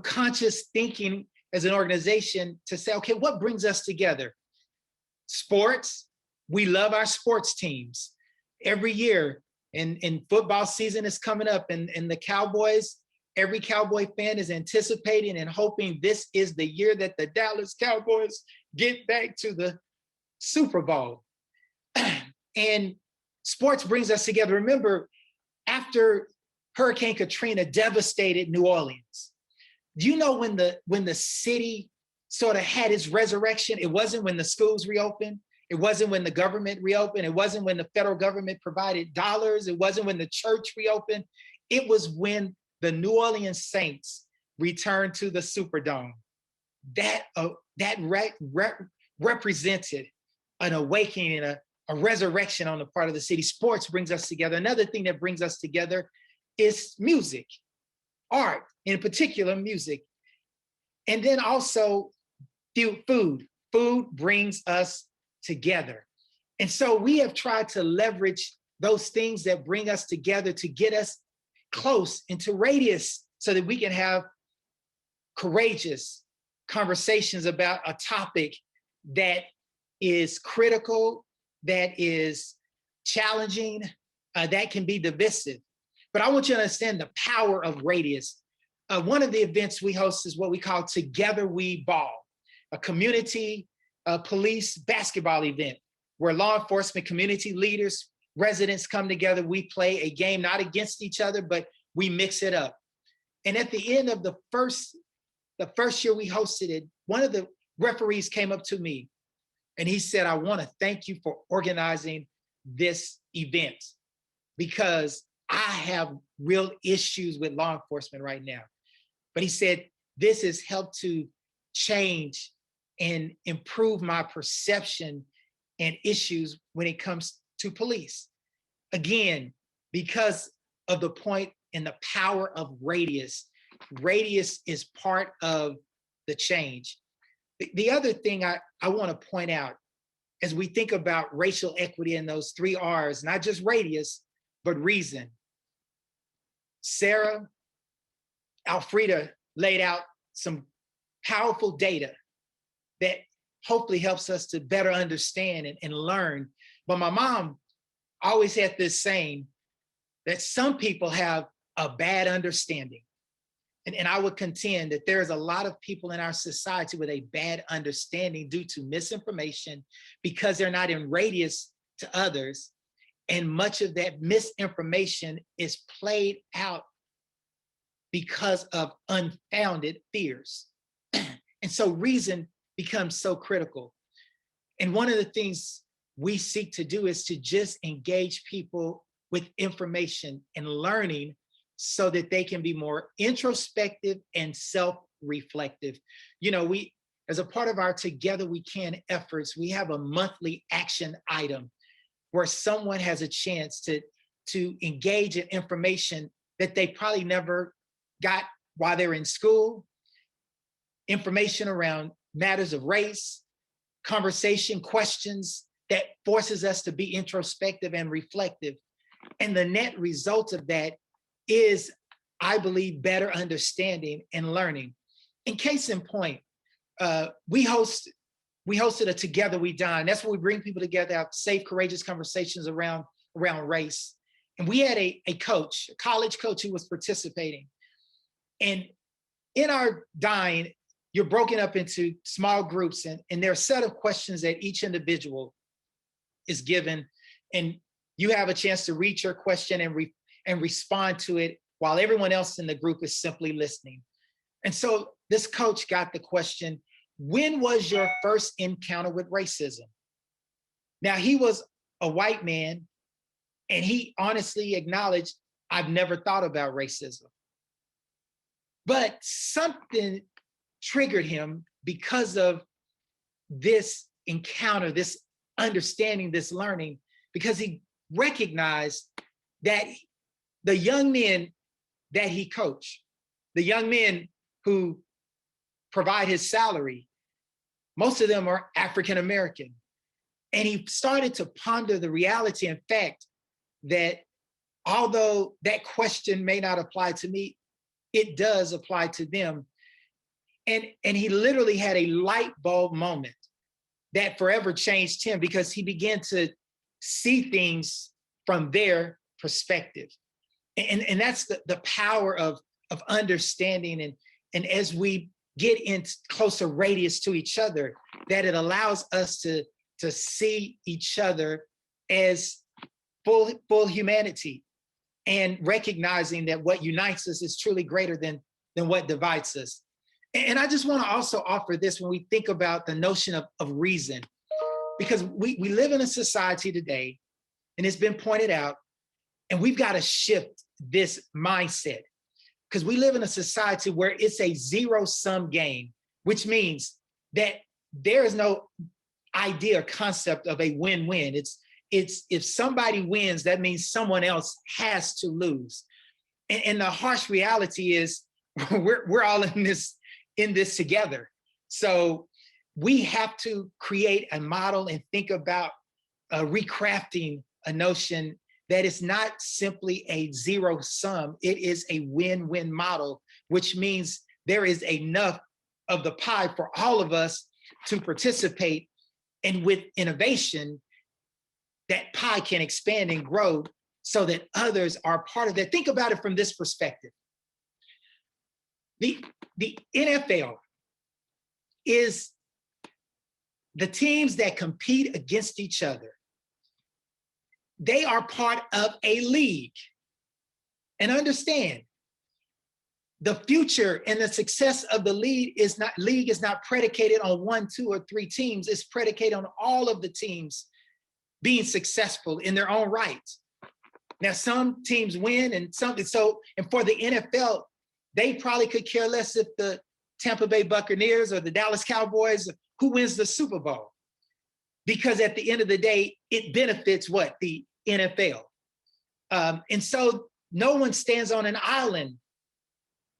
conscious thinking as an organization to say, okay, what brings us together? Sports, we love our sports teams. Every year, and football season is coming up, and the Cowboys, every Cowboy fan is anticipating and hoping this is the year that the Dallas Cowboys get back to the Super Bowl. And sports brings us together. Remember, after Hurricane Katrina devastated New Orleans, do you know when the city sort of had its resurrection? It wasn't when the schools reopened. It wasn't when the government reopened. It wasn't when the federal government provided dollars. It wasn't when the church reopened. It was when the New Orleans Saints returned to the Superdome. That represented an awakening, a resurrection on the part of the city. Sports brings us together. Another thing that brings us together is music, art, in particular music. And then also food. Food brings us together. And so we have tried to leverage those things that bring us together to get us close into radius so that we can have courageous conversations about a topic that is critical, that is challenging, that can be divisive. But I want you to understand the power of radius. One of the events we host is what we call Together We Ball, a community police basketball event where law enforcement, community leaders, residents come together. We play a game, not against each other, but we mix it up. And at the end of the first year we hosted it, one of the referees came up to me and he said, I want to thank you for organizing this event because I have real issues with law enforcement right now. But he said, this has helped to change and improve my perception and issues when it comes to police. Again, because of the point and the power of radius. Radius is part of the change. The other thing I want to point out as we think about racial equity and those 3 R's, not just radius, but reason. Sarah, Alfreda laid out some powerful data that hopefully helps us to better understand and learn. But my mom always had this saying that some people have a bad understanding. And I would contend that there's a lot of people in our society with a bad understanding due to misinformation because they're not in radius to others. And much of that misinformation is played out because of unfounded fears. And so reason becomes so critical. And one of the things we seek to do is to just engage people with information and learning so that they can be more introspective and self-reflective. You know, we, as a part of our Together We Can efforts, we have a monthly action item where someone has a chance to engage in information that they probably never got while they're in school, information around matters of race, conversation, questions that forces us to be introspective and reflective. And the net result of that is, I believe, better understanding and learning. In case in point, we hosted a Together We Dine. That's where we bring people together, have safe, courageous conversations around race. And we had a coach, a college coach who was participating. And in our dine, you're broken up into small groups, and there are a set of questions that each individual is given. And you have a chance to read your question and respond to it while everyone else in the group is simply listening. And so this coach got the question, when was your first encounter with racism? Now, he was a white man, and he honestly acknowledged, I've never thought about racism. But something triggered him because of this encounter, this understanding, this learning, because he recognized that the young men that he coached, the young men who provide his salary, most of them are African American. And he started to ponder the reality, in fact, that although that question may not apply to me, it does apply to them. And he literally had a light bulb moment that forever changed him because he began to see things from their perspective. And that's the power of understanding. And as we get in closer radius to each other, that it allows us to see each other as full humanity and recognizing that what unites us is truly greater than what divides us. And I just want to also offer this when we think about the notion of reason, because we live in a society today, and it's been pointed out, and we've got to shift this mindset because we live in a society where it's a zero-sum game, which means that there is no idea or concept of a win-win. It's if somebody wins, that means someone else has to lose. And the harsh reality is we're all in this together. So we have to create a model and think about recrafting a notion that is not simply a zero sum. It is a win-win model, which means there is enough of the pie for all of us to participate. And with innovation, that pie can expand and grow so that others are part of that. Think about it from this perspective. The NFL is the teams that compete against each other. They are part of a league. And understand, the future and the success of the league is not predicated on 1, 2, or 3 teams. It's predicated on all of the teams being successful in their own right. Now, some teams win and for the NFL, they probably could care less if the Tampa Bay Buccaneers or the Dallas Cowboys, who wins the Super Bowl. Because at the end of the day, it benefits what? The NFL. And so no one stands on an island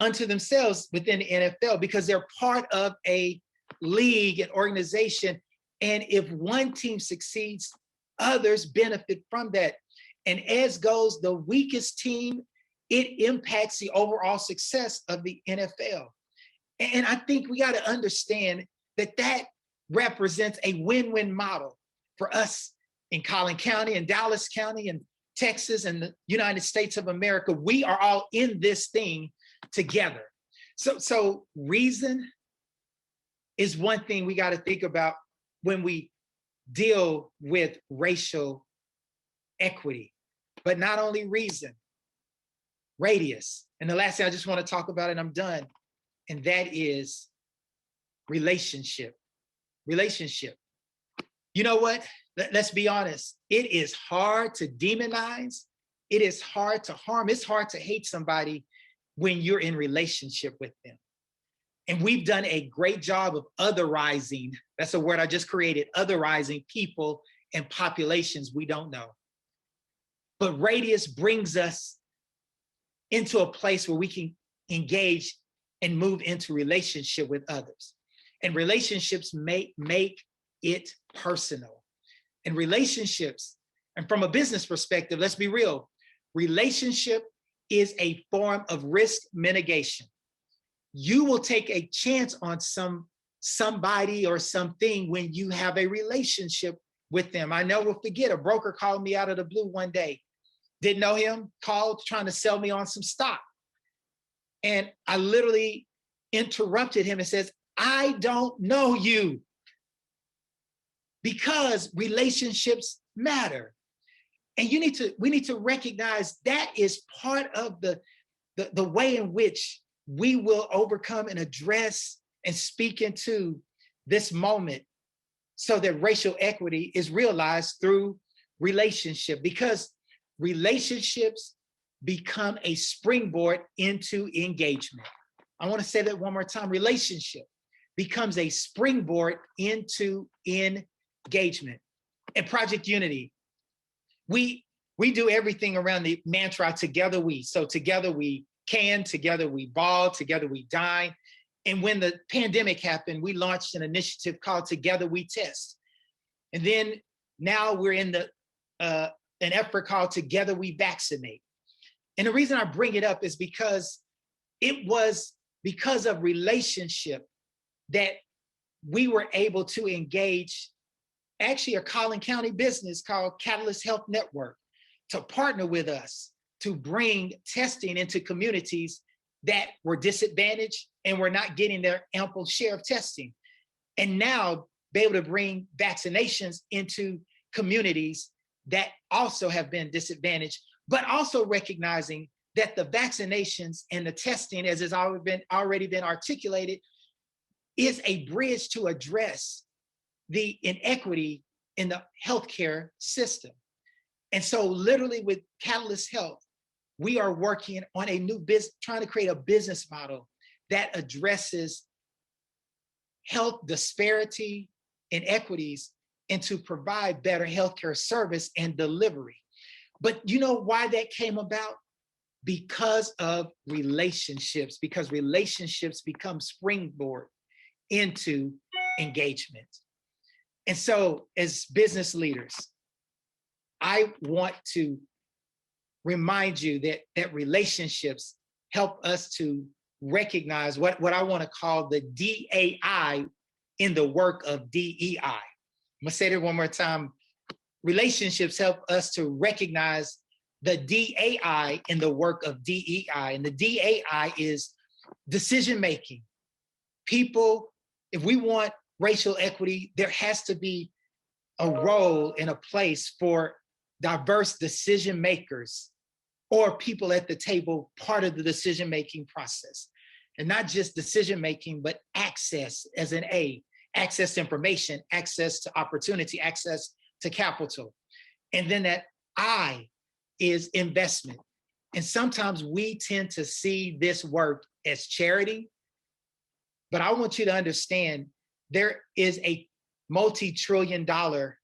unto themselves within the NFL because they're part of a league, an organization. And if one team succeeds, others benefit from that. And as goes the weakest team, it impacts the overall success of the NFL. And I think we got to understand that represents a win-win model for us in Collin County and Dallas County and Texas and the United States of America. We are all in this thing together. So reason is one thing we got to think about when we deal with racial equity, but not only reason, radius. And the last thing I just want to talk about, and I'm done, and that is relationship. Relationship. You know what? Let's be honest. It is hard to demonize. It is hard to harm. It's hard to hate somebody when you're in relationship with them. And we've done a great job of otherizing. That's a word I just created, otherizing people and populations we don't know. But radius brings us into a place where we can engage and move into relationship with others. And relationships make it personal. And relationships, and from a business perspective, let's be real, relationship is a form of risk mitigation. You will take a chance on somebody or something when you have a relationship with them. I never will forget, a broker called me out of the blue one day. Didn't know him, called trying to sell me on some stock. And I literally interrupted him and says, I don't know you. Because relationships matter. And we need to recognize that is part of the way in which we will overcome and address and speak into this moment so that racial equity is realized through relationship, because relationships become a springboard into engagement. I want to say that one more time. Relationship becomes a springboard into engagement. And Project Unity, we do everything around the mantra, together we. So together we can, together we ball, together we dine. And when the pandemic happened, we launched an initiative called Together We Test. And then now we're in an effort called Together We Vaccinate. And the reason I bring it up is because it was because of relationship that we were able to engage actually a Collin County business called Catalyst Health Network to partner with us to bring testing into communities that were disadvantaged and were not getting their ample share of testing. And now be able to bring vaccinations into communities that also have been disadvantaged, but also recognizing that the vaccinations and the testing, as has already been articulated, is a bridge to address the inequity in the healthcare system. And so literally with Catalyst Health, we are working on a new business, trying to create a business model that addresses health disparity, inequities and to provide better healthcare service and delivery. But you know why that came about? Because of relationships, because relationships become springboard into engagement. And so as business leaders, I want to remind you that relationships help us to recognize what I want to call the DAI in the work of DEI. I'm gonna say that one more time. Relationships help us to recognize the DAI in the work of DEI. And the DAI is decision-making. People, if we want racial equity, there has to be a role and a place for diverse decision makers or people at the table, part of the decision-making process. And not just decision-making, but access as an A, access to information, access to opportunity, access to capital. And then that I is investment. And sometimes we tend to see this work as charity, but I want you to understand there is a multi-trillion-dollar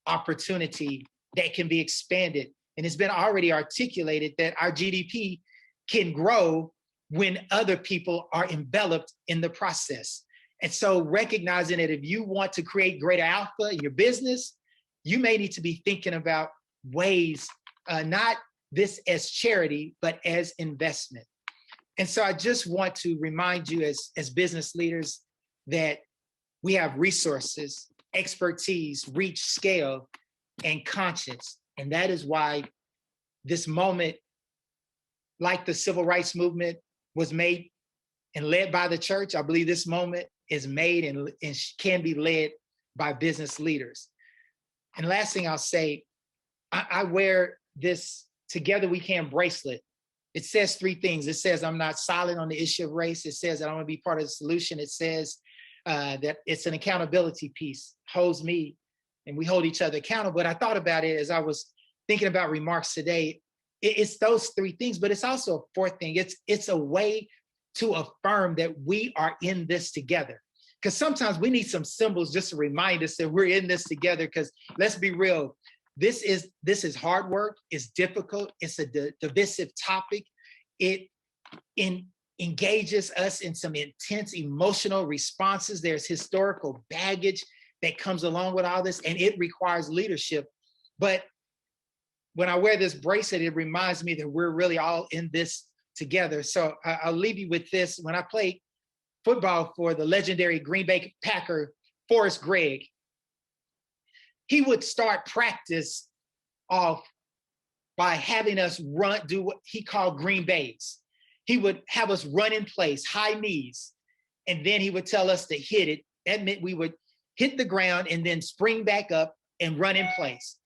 opportunity that can be expanded. And it's been already articulated that our GDP can grow when other people are enveloped in the process. And so recognizing that if you want to create greater alpha in your business, you may need to be thinking about ways, not this as charity, but as investment. And so I just want to remind you as business leaders that we have resources, expertise, reach, scale, and conscience. And that is why this moment, like the civil rights movement was made and led by the church, I believe this moment is made and can be led by business leaders. And last thing I'll say, I wear this Together We Can bracelet. It says three things. It says I'm not silent on the issue of race. It says that I want to be part of the solution. It says that it's an accountability piece, holds me and we hold each other accountable. But I thought about it as I was thinking about remarks today. It's those three things, but it's also a fourth thing. It's a way to affirm that we are in this together. Because sometimes we need some symbols just to remind us that we're in this together. Because let's be real, this is hard work. It's difficult. It's a divisive topic. It engages us in some intense emotional responses. There's historical baggage that comes along with all this, and it requires leadership. But when I wear this bracelet, it reminds me that we're really all in this together. So I'll leave you with this. When I played football for the legendary Green Bay Packer, Forrest Gregg, he would start practice off by having us do what he called green bays. He would have us run in place, high knees, and then he would tell us to hit it. That meant we would hit the ground and then spring back up and run in place.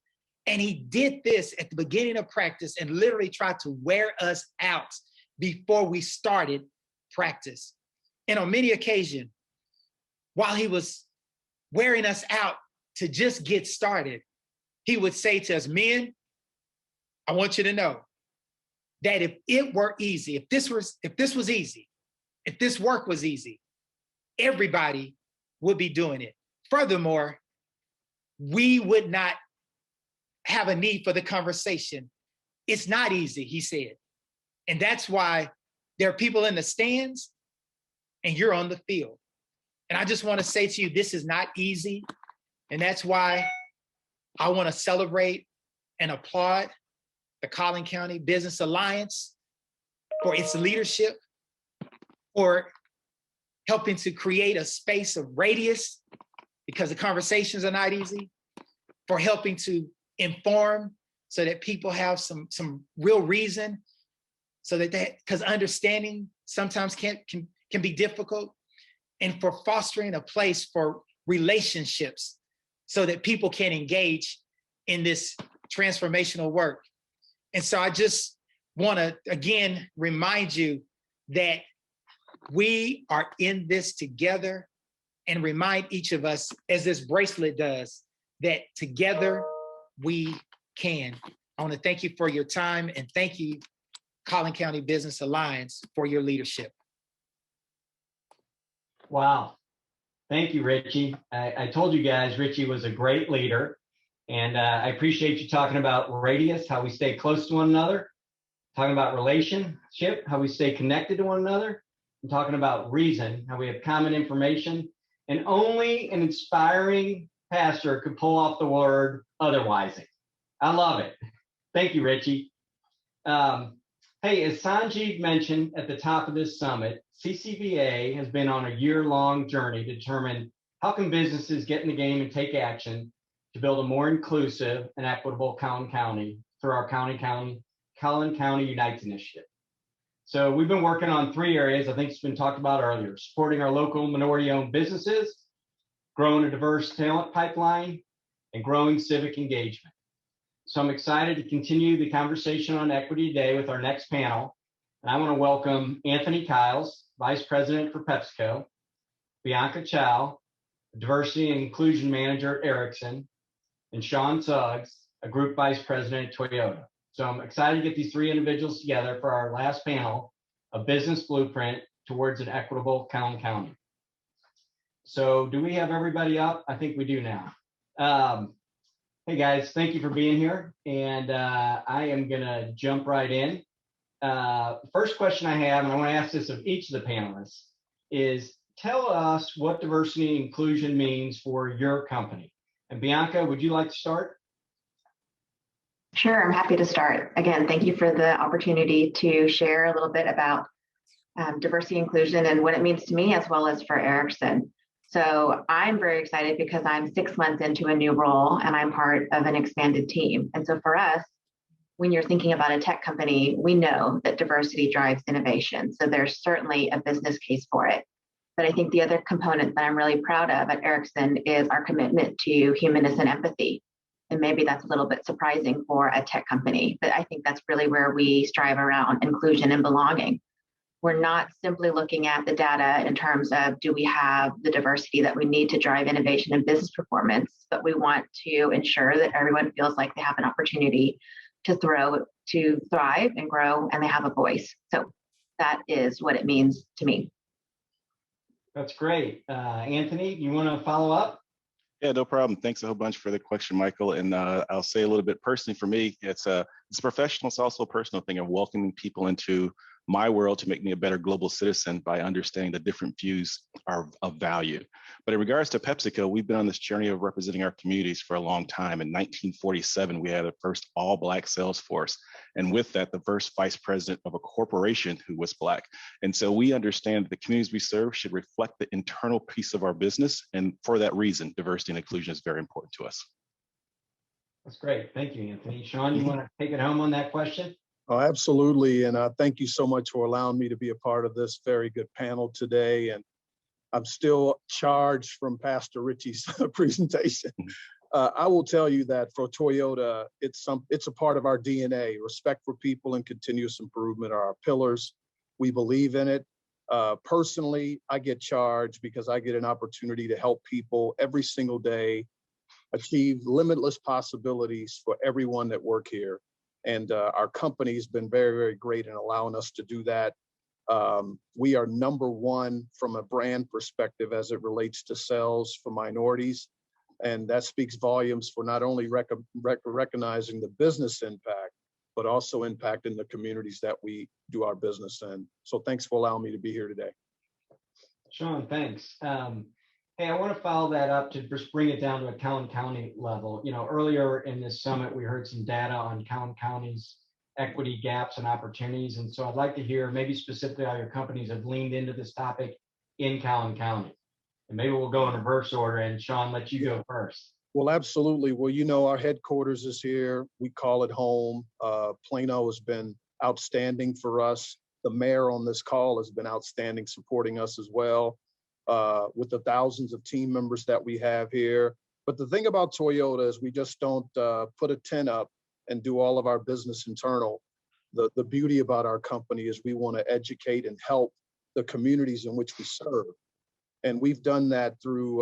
And he did this at the beginning of practice and literally tried to wear us out before we started practice. And on many occasions, while he was wearing us out to just get started, he would say to us, men, I want you to know that if it were easy, if this was easy, if this work was easy, everybody would be doing it. Furthermore, we would not have a need for the conversation. It's not easy, he said. And that's why there are people in the stands and you're on the field. And I just want to say to you, this is not easy. And that's why I want to celebrate and applaud the Collin County Business Alliance for its leadership, for helping to create a space of radius because the conversations are not easy, for helping to inform so that people have some real reason, so that because understanding sometimes can be difficult, and for fostering a place for relationships so that people can engage in this transformational work. And so I just want to, again, remind you that we are in this together, and remind each of us, as this bracelet does, that together we can. I want to thank you for your time, and thank you, Collin County Business Alliance, for your leadership. Wow. Thank you, Richie. I told you guys Richie was a great leader, and I appreciate you talking about radius, how we stay close to one another, talking about relationship, how we stay connected to one another, and talking about reason, how we have common information, and only an inspiring pastor could pull off the word otherwising. I love it. Thank you, Richie. Hey, as Sanjeev mentioned at the top of this summit, CCBA has been on a year-long journey to determine how can businesses get in the game and take action to build a more inclusive and equitable Collin County through our Collin County Unites initiative. So we've been working on 3 areas I think it's been talked about earlier: supporting our local minority-owned businesses, growing a diverse talent pipeline, and growing civic engagement. So I'm excited to continue the conversation on equity today with our next panel. And I want to welcome Anthony Kiles, Vice President for PepsiCo, Bianca Chow, Diversity and Inclusion Manager at Ericsson, and Sean Suggs, a Group Vice President at Toyota. So I'm excited to get these 3 individuals together for our last panel, a business blueprint towards an equitable Collin County. So do we have everybody up? I think we do now. Hey guys, thank you for being here. And I am gonna jump right in. First question I have, and I wanna ask this of each of the panelists, is tell us what diversity and inclusion means for your company. And Bianca, would you like to start? Sure, I'm happy to start. Again, thank you for the opportunity to share a little bit about diversity inclusion and what it means to me as well as for Ericsson. So I'm very excited because I'm 6 months into a new role and I'm part of an expanded team. And so for us, when you're thinking about a tech company, we know that diversity drives innovation. So there's certainly a business case for it. But I think the other component that I'm really proud of at Ericsson is our commitment to humanness and empathy. And maybe that's a little bit surprising for a tech company, but I think that's really where we strive around inclusion and belonging. We're not simply looking at the data in terms of do we have the diversity that we need to drive innovation and business performance, but we want to ensure that everyone feels like they have an opportunity to thrive and grow, and they have a voice. So that is what it means to me. That's great. Anthony, you want to follow up? Yeah, no problem. Thanks a whole bunch for the question, Michael. And I'll say a little bit personally for me, it's professional. It's also a personal thing of welcoming people into my world to make me a better global citizen by understanding the different views are of value. But in regards to PepsiCo, we've been on this journey of representing our communities for a long time. In 1947, we had the first all-Black sales force. And with that, the first vice president of a corporation who was Black. And so we understand that the communities we serve should reflect the internal piece of our business. And for that reason, diversity and inclusion is very important to us. That's great. Thank you, Anthony. Sean, you want to take it home on that question? Oh, absolutely. And thank you so much for allowing me to be a part of this very good panel today. And I'm still charged from Pastor Richie's presentation. I will tell you that for Toyota, it's a part of our DNA. Respect for people and continuous improvement are our pillars. We believe in it. Personally, I get charged because I get an opportunity to help people every single day achieve limitless possibilities for everyone that work here. And our company's been very, very great in allowing us to do that. We are #1 from a brand perspective as it relates to sales for minorities. And that speaks volumes for not only recognizing the business impact, but also impacting the communities that we do our business in. So thanks for allowing me to be here today. Sean, thanks. Hey, I want to follow that up to just bring it down to a Collin County level. You know, earlier in this summit, we heard some data on Collin County's equity gaps and opportunities. And so I'd like to hear maybe specifically how your companies have leaned into this topic in Collin County. And maybe we'll go in reverse order, and Sean, let you go first. Well, absolutely. Well, you know, our headquarters is here. We call it home. Plano has been outstanding for us. The mayor on this call has been outstanding, supporting us as well. With the thousands of team members that we have here. But the thing about Toyota is we just don't put a tent up and do all of our business internal. The beauty about our company is we want to educate and help the communities in which we serve. And we've done that through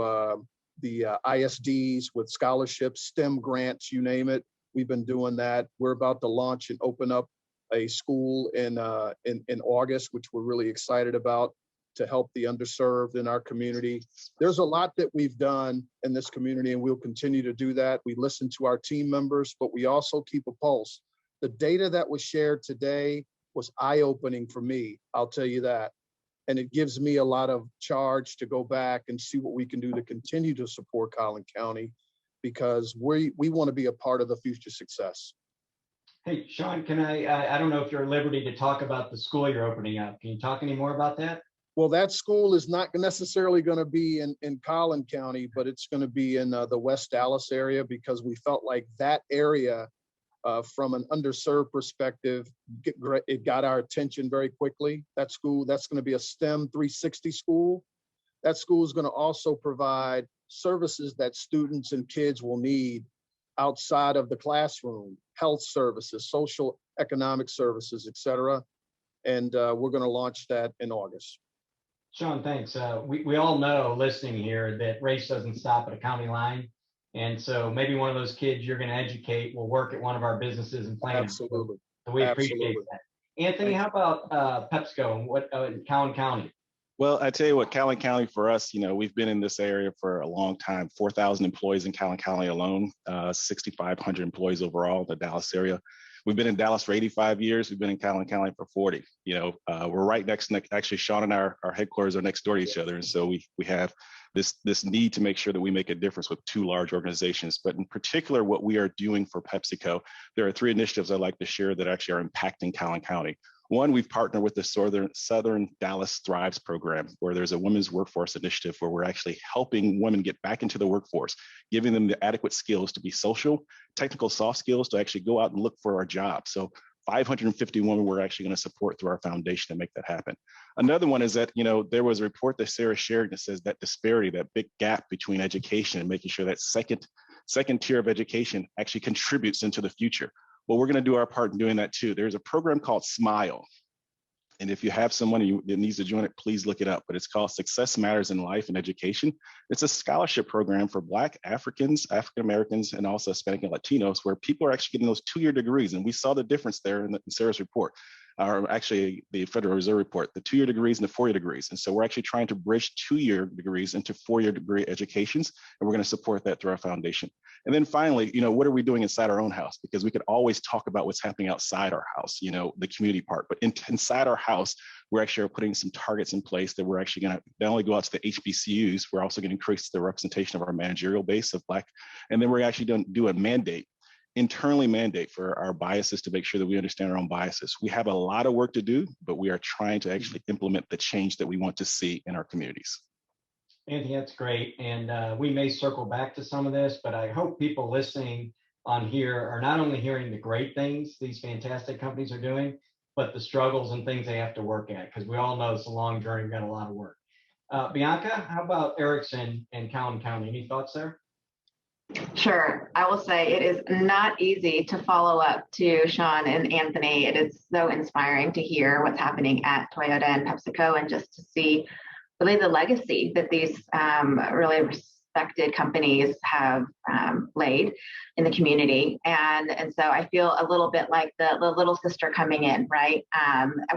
the ISDs with scholarships, STEM grants, you name it. We've been doing that. We're about to launch and open up a school in August, which we're really excited about, to help the underserved in our community. There's a lot that we've done in this community, and we'll continue to do that. We listen to our team members, but we also keep a pulse. The data that was shared today was eye-opening for me, I'll tell you that. And it gives me a lot of charge to go back and see what we can do to continue to support Collin County, because we want to be a part of the future success. Hey, Sean, can I don't know if you're at liberty to talk about the school you're opening up. Can you talk any more about that? Well, that school is not necessarily going to be in Collin County, but it's going to be in the West Dallas area, because we felt like that area, from an underserved perspective, it got our attention very quickly. That school, that's going to be a STEM 360 school. That school is going to also provide services that students and kids will need outside of the classroom: health services, social economic services, et cetera. And we're going to launch that in August. Sean, thanks. We all know, listening here, that race doesn't stop at a county line. And so maybe one of those kids you're going to educate will work at one of our businesses in Plano. Absolutely. So we appreciate Absolutely. that. Anthony, how about PepsiCo and what in Collin County? Well, I tell you what, Collin County for us, we've been in this area for a long time. 4,000 employees in Collin County alone, 6,500 employees overall in the Dallas area. We've been in Dallas for 85 years. We've been in Collin County for 40. We're right next. Actually, Sean and our headquarters are next door to each other, and so we have this need to make sure that we make a difference with two large organizations. But in particular, what we are doing for PepsiCo, there are 3 initiatives I'd like to share that actually are impacting Collin County. One, we've partnered with the Southern Dallas Thrives program, where there's a women's workforce initiative where we're actually helping women get back into the workforce, giving them the adequate skills to be social, technical, soft skills to actually go out and look for our jobs. So 550 women we're actually going to support through our foundation to make that happen. Another one is that, there was a report that Sarah shared that says that disparity, that big gap between education, and making sure that second tier of education actually contributes into the future. Well, we're going to do our part in doing that too. There's a program called SMILE. And if you have someone that needs to join it, please look it up. But it's called Success Matters in Life and Education. It's a scholarship program for Black, Africans, African Americans, and also Hispanic and Latinos, where people are actually getting those 2-year degrees. And we saw the difference there in Sarah's report, or actually the Federal Reserve report, the 2-year degrees and the 4-year degrees. And so we're actually trying to bridge 2-year degrees into 4-year degree educations, and we're going to support that through our foundation. And then finally, what are we doing inside our own house? Because we could always talk about what's happening outside our house, the community part, but inside our house, we're actually putting some targets in place that we're actually going to not only go out to the HBCUs, we're also going to increase the representation of our managerial base of Black, and then we're actually going to do a internally mandate for our biases to make sure that we understand our own biases. We have a lot of work to do, but we are trying to actually implement the change that we want to see in our communities. Anthony, that's great. And we may circle back to some of this, but I hope people listening on here are not only hearing the great things these fantastic companies are doing, but the struggles and things they have to work at, because we all know it's a long journey. We've got a lot of work. Bianca, how about Erickson and Collin County? Any thoughts there? Sure. I will say it is not easy to follow up to Sean and Anthony. It is so inspiring to hear what's happening at Toyota and PepsiCo, and just to see really the legacy that these really respected companies have laid in the community. And so I feel a little bit like the little sister coming in, right?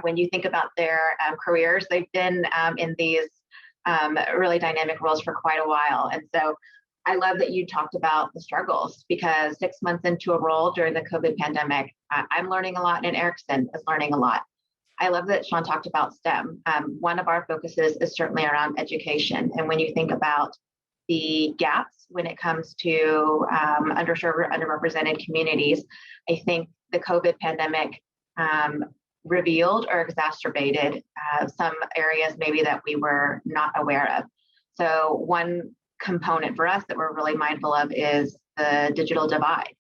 When you think about their careers, they've been in these really dynamic roles for quite a while. And so I love that you talked about the struggles, because 6 months into a role during the COVID pandemic, I'm learning a lot, and Erickson is learning a lot. I love that Sean talked about STEM. One of our focuses is certainly around education. And when you think about the gaps when it comes to underserved or underrepresented communities, I think the COVID pandemic revealed or exacerbated some areas maybe that we were not aware of. So one component for us that we're really mindful of is the digital divide.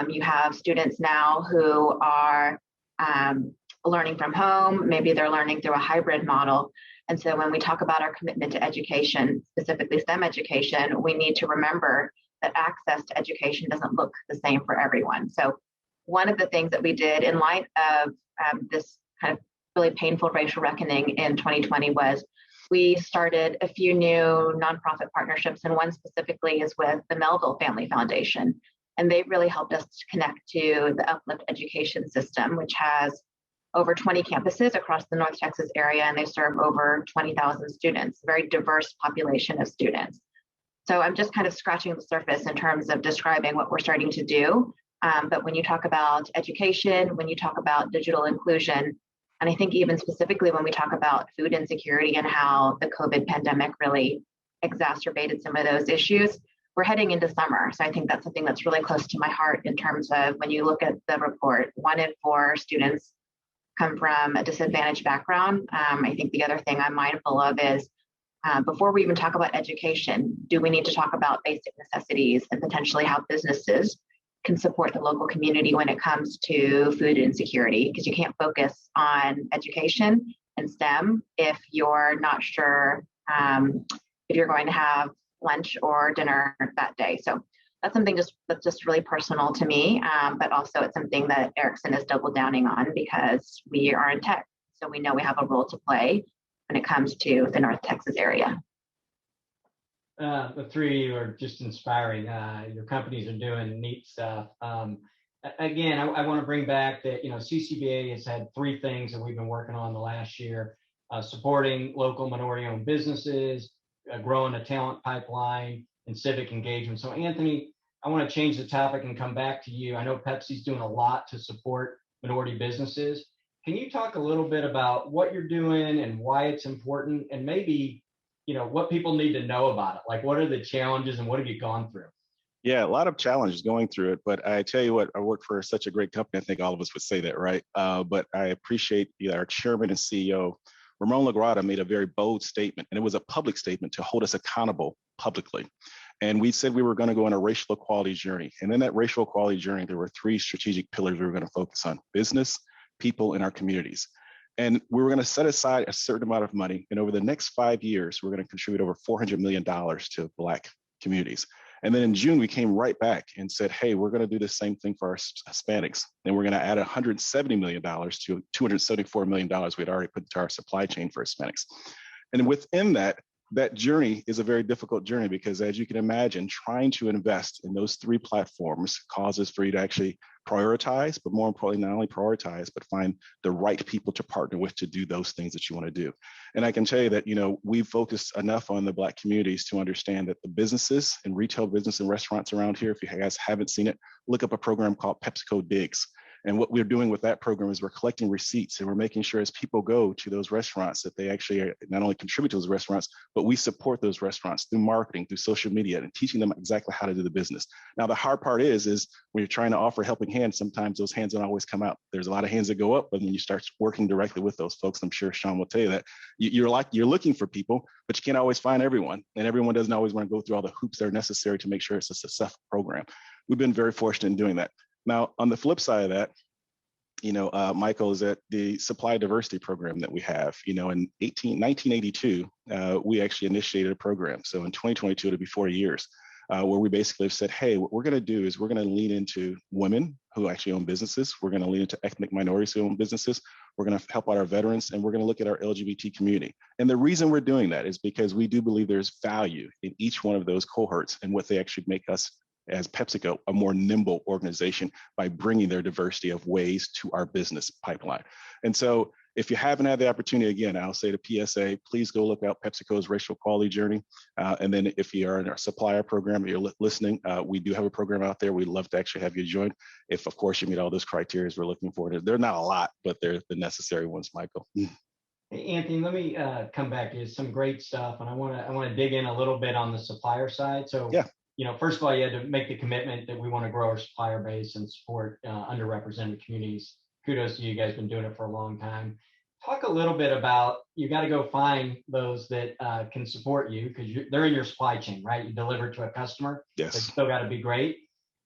You have students now who are learning from home, maybe they're learning through a hybrid model. And so when we talk about our commitment to education, specifically STEM education, we need to remember that access to education doesn't look the same for everyone. So one of the things that we did in light of this kind of really painful racial reckoning in 2020 was we started a few new nonprofit partnerships, and one specifically is with the Melville Family Foundation. And they've really helped us to connect to the Uplift education system, which has over 20 campuses across the North Texas area, and they serve over 20,000 students, a very diverse population of students. So I'm just kind of scratching the surface in terms of describing what we're starting to do. But when you talk about education, when you talk about digital inclusion, and I think even specifically when we talk about food insecurity and how the COVID pandemic really exacerbated some of those issues, we're heading into summer. So I think that's something that's really close to my heart in terms of when you look at the report, 1 in 4 students come from a disadvantaged background. I think the other thing I'm mindful of is before we even talk about education, do we need to talk about basic necessities and potentially how businesses can support the local community when it comes to food insecurity? Because you can't focus on education and STEM if you're not sure if you're going to have lunch or dinner that day. So that's something that's just really personal to me, but also it's something that Erickson is double downing on because we are in tech. So we know we have a role to play when it comes to the North Texas area. The three of you are just inspiring. Your companies are doing neat stuff. Again, I want to bring back that, CCBA has had 3 things that we've been working on the last year, supporting local minority-owned businesses, growing a talent pipeline, and civic engagement. So Anthony, I want to change the topic and come back to you. I know Pepsi's doing a lot to support minority businesses. Can you talk a little bit about what you're doing and why it's important, and maybe, what people need to know about it? Like, what are the challenges and what have you gone through? Yeah, a lot of challenges going through it, but I tell you what, I work for such a great company. I think all of us would say that, right? But I appreciate our chairman and CEO, Ramon Lagrada, made a very bold statement, and it was a public statement to hold us accountable publicly. And we said we were going to go on a racial equality journey. And in that racial equality journey, there were 3 strategic pillars we were going to focus on: business, people, and our communities. And we were going to set aside a certain amount of money. And over the next 5 years, we're going to contribute over $400 million to Black communities. And then in June, we came right back and said, hey, we're going to do the same thing for our Hispanics. And we're going to add $170 million to $274 million we had already put into our supply chain for Hispanics. And within that journey is a very difficult journey because, as you can imagine, trying to invest in those 3 platforms causes for you to actually prioritize, but more importantly, not only prioritize, but find the right people to partner with to do those things that you want to do. And I can tell you that, we've focused enough on the Black communities to understand that the businesses and retail business and restaurants around here, if you guys haven't seen it, look up a program called PepsiCo Digs. And what we're doing with that program is we're collecting receipts and we're making sure as people go to those restaurants that they actually not only contribute to those restaurants, but we support those restaurants through marketing, through social media, and teaching them exactly how to do the business. Now, the hard part is when you're trying to offer helping hands, sometimes those hands don't always come out. There's a lot of hands that go up, but when you start working directly with those folks, I'm sure Sean will tell you that you're looking for people, but you can't always find everyone. And everyone doesn't always want to go through all the hoops that are necessary to make sure it's a successful program. We've been very fortunate in doing that. Now, on the flip side of that, Michael, is that the supply diversity program that we have, in 1982, we actually initiated a program. So in 2022, it'll be 4 years, where we basically have said, hey, what we're going to do is we're going to lean into women who actually own businesses. We're going to lean into ethnic minorities who own businesses. We're going to help out our veterans, and we're going to look at our LGBT community. And the reason we're doing that is because we do believe there's value in each one of those cohorts and what they actually make us as PepsiCo a more nimble organization by bringing their diversity of ways to our business pipeline. And so if you haven't had the opportunity, again, I'll say to PSA, please go look out PepsiCo's racial equality journey. And then if you are in our supplier program, you're listening, we do have a program out there. We'd love to actually have you join. If, of course, you meet all those criteria we're looking for. They're not a lot, but they're the necessary ones, Michael. Hey, Anthony, let me come back to some great stuff. And I want to dig in a little bit on the supplier side. So yeah. First of all, you had to make the commitment that we want to grow our supplier base and support underrepresented communities. Kudos to you guys, been doing it for a long time. Talk a little bit about, you got to go find those that can support you because they're in your supply chain, right? You deliver to a customer. Yes. They still got to be great.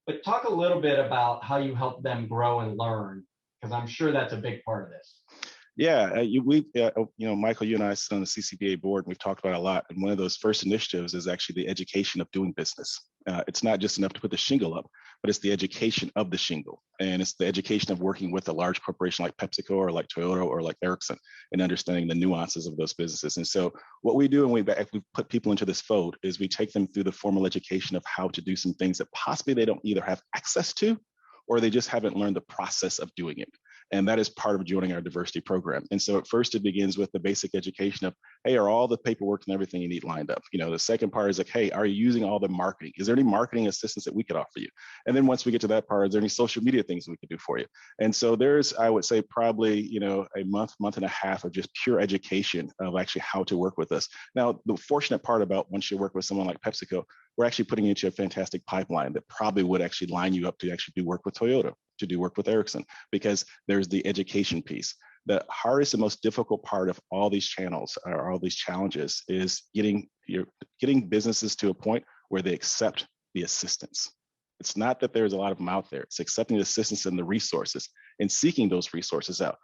But talk a little bit about how you help them grow and learn, because I'm sure that's a big part of this. Yeah, Michael, you and I sit on the CCBA board, and we've talked about it a lot. And one of those first initiatives is actually the education of doing business. It's not just enough to put the shingle up, but it's the education of the shingle. And it's the education of working with a large corporation like PepsiCo or like Toyota or like Ericsson and understanding the nuances of those businesses. And so what we do, and if we put people into this fold, is we take them through the formal education of how to do some things that possibly they don't either have access to, or they just haven't learned the process of doing it. And that is part of joining our diversity program. And so at first it begins with the basic education of, hey, are all the paperwork and everything you need lined up? The second part is like, hey, are you using all the marketing? Is there any marketing assistance that we could offer you? And then once we get to that part, is there any social media things we could do for you? And so there's, I would say probably, a month and a half of just pure education of actually how to work with us. Now, the fortunate part about once you work with someone like PepsiCo, we're actually putting you into a fantastic pipeline that probably would actually line you up to actually do work with Toyota, to do work with Ericsson, because there's the education piece. The hardest and most difficult part of all these channels or all these challenges is getting businesses to a point where they accept the assistance. It's not that there's a lot of them out there. It's accepting the assistance and the resources and seeking those resources out.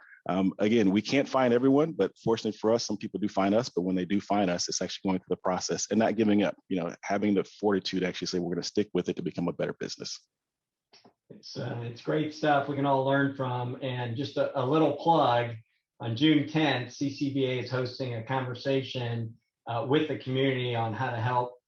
Again, we can't find everyone, but fortunately for us, some people do find us. But when they do find us, it's actually going through the process and not giving up, having the fortitude to actually say, we're going to stick with it to become a better business. It's great stuff we can all learn from. And just a little plug, on June 10th, CCBA is hosting a conversation with the community on how to help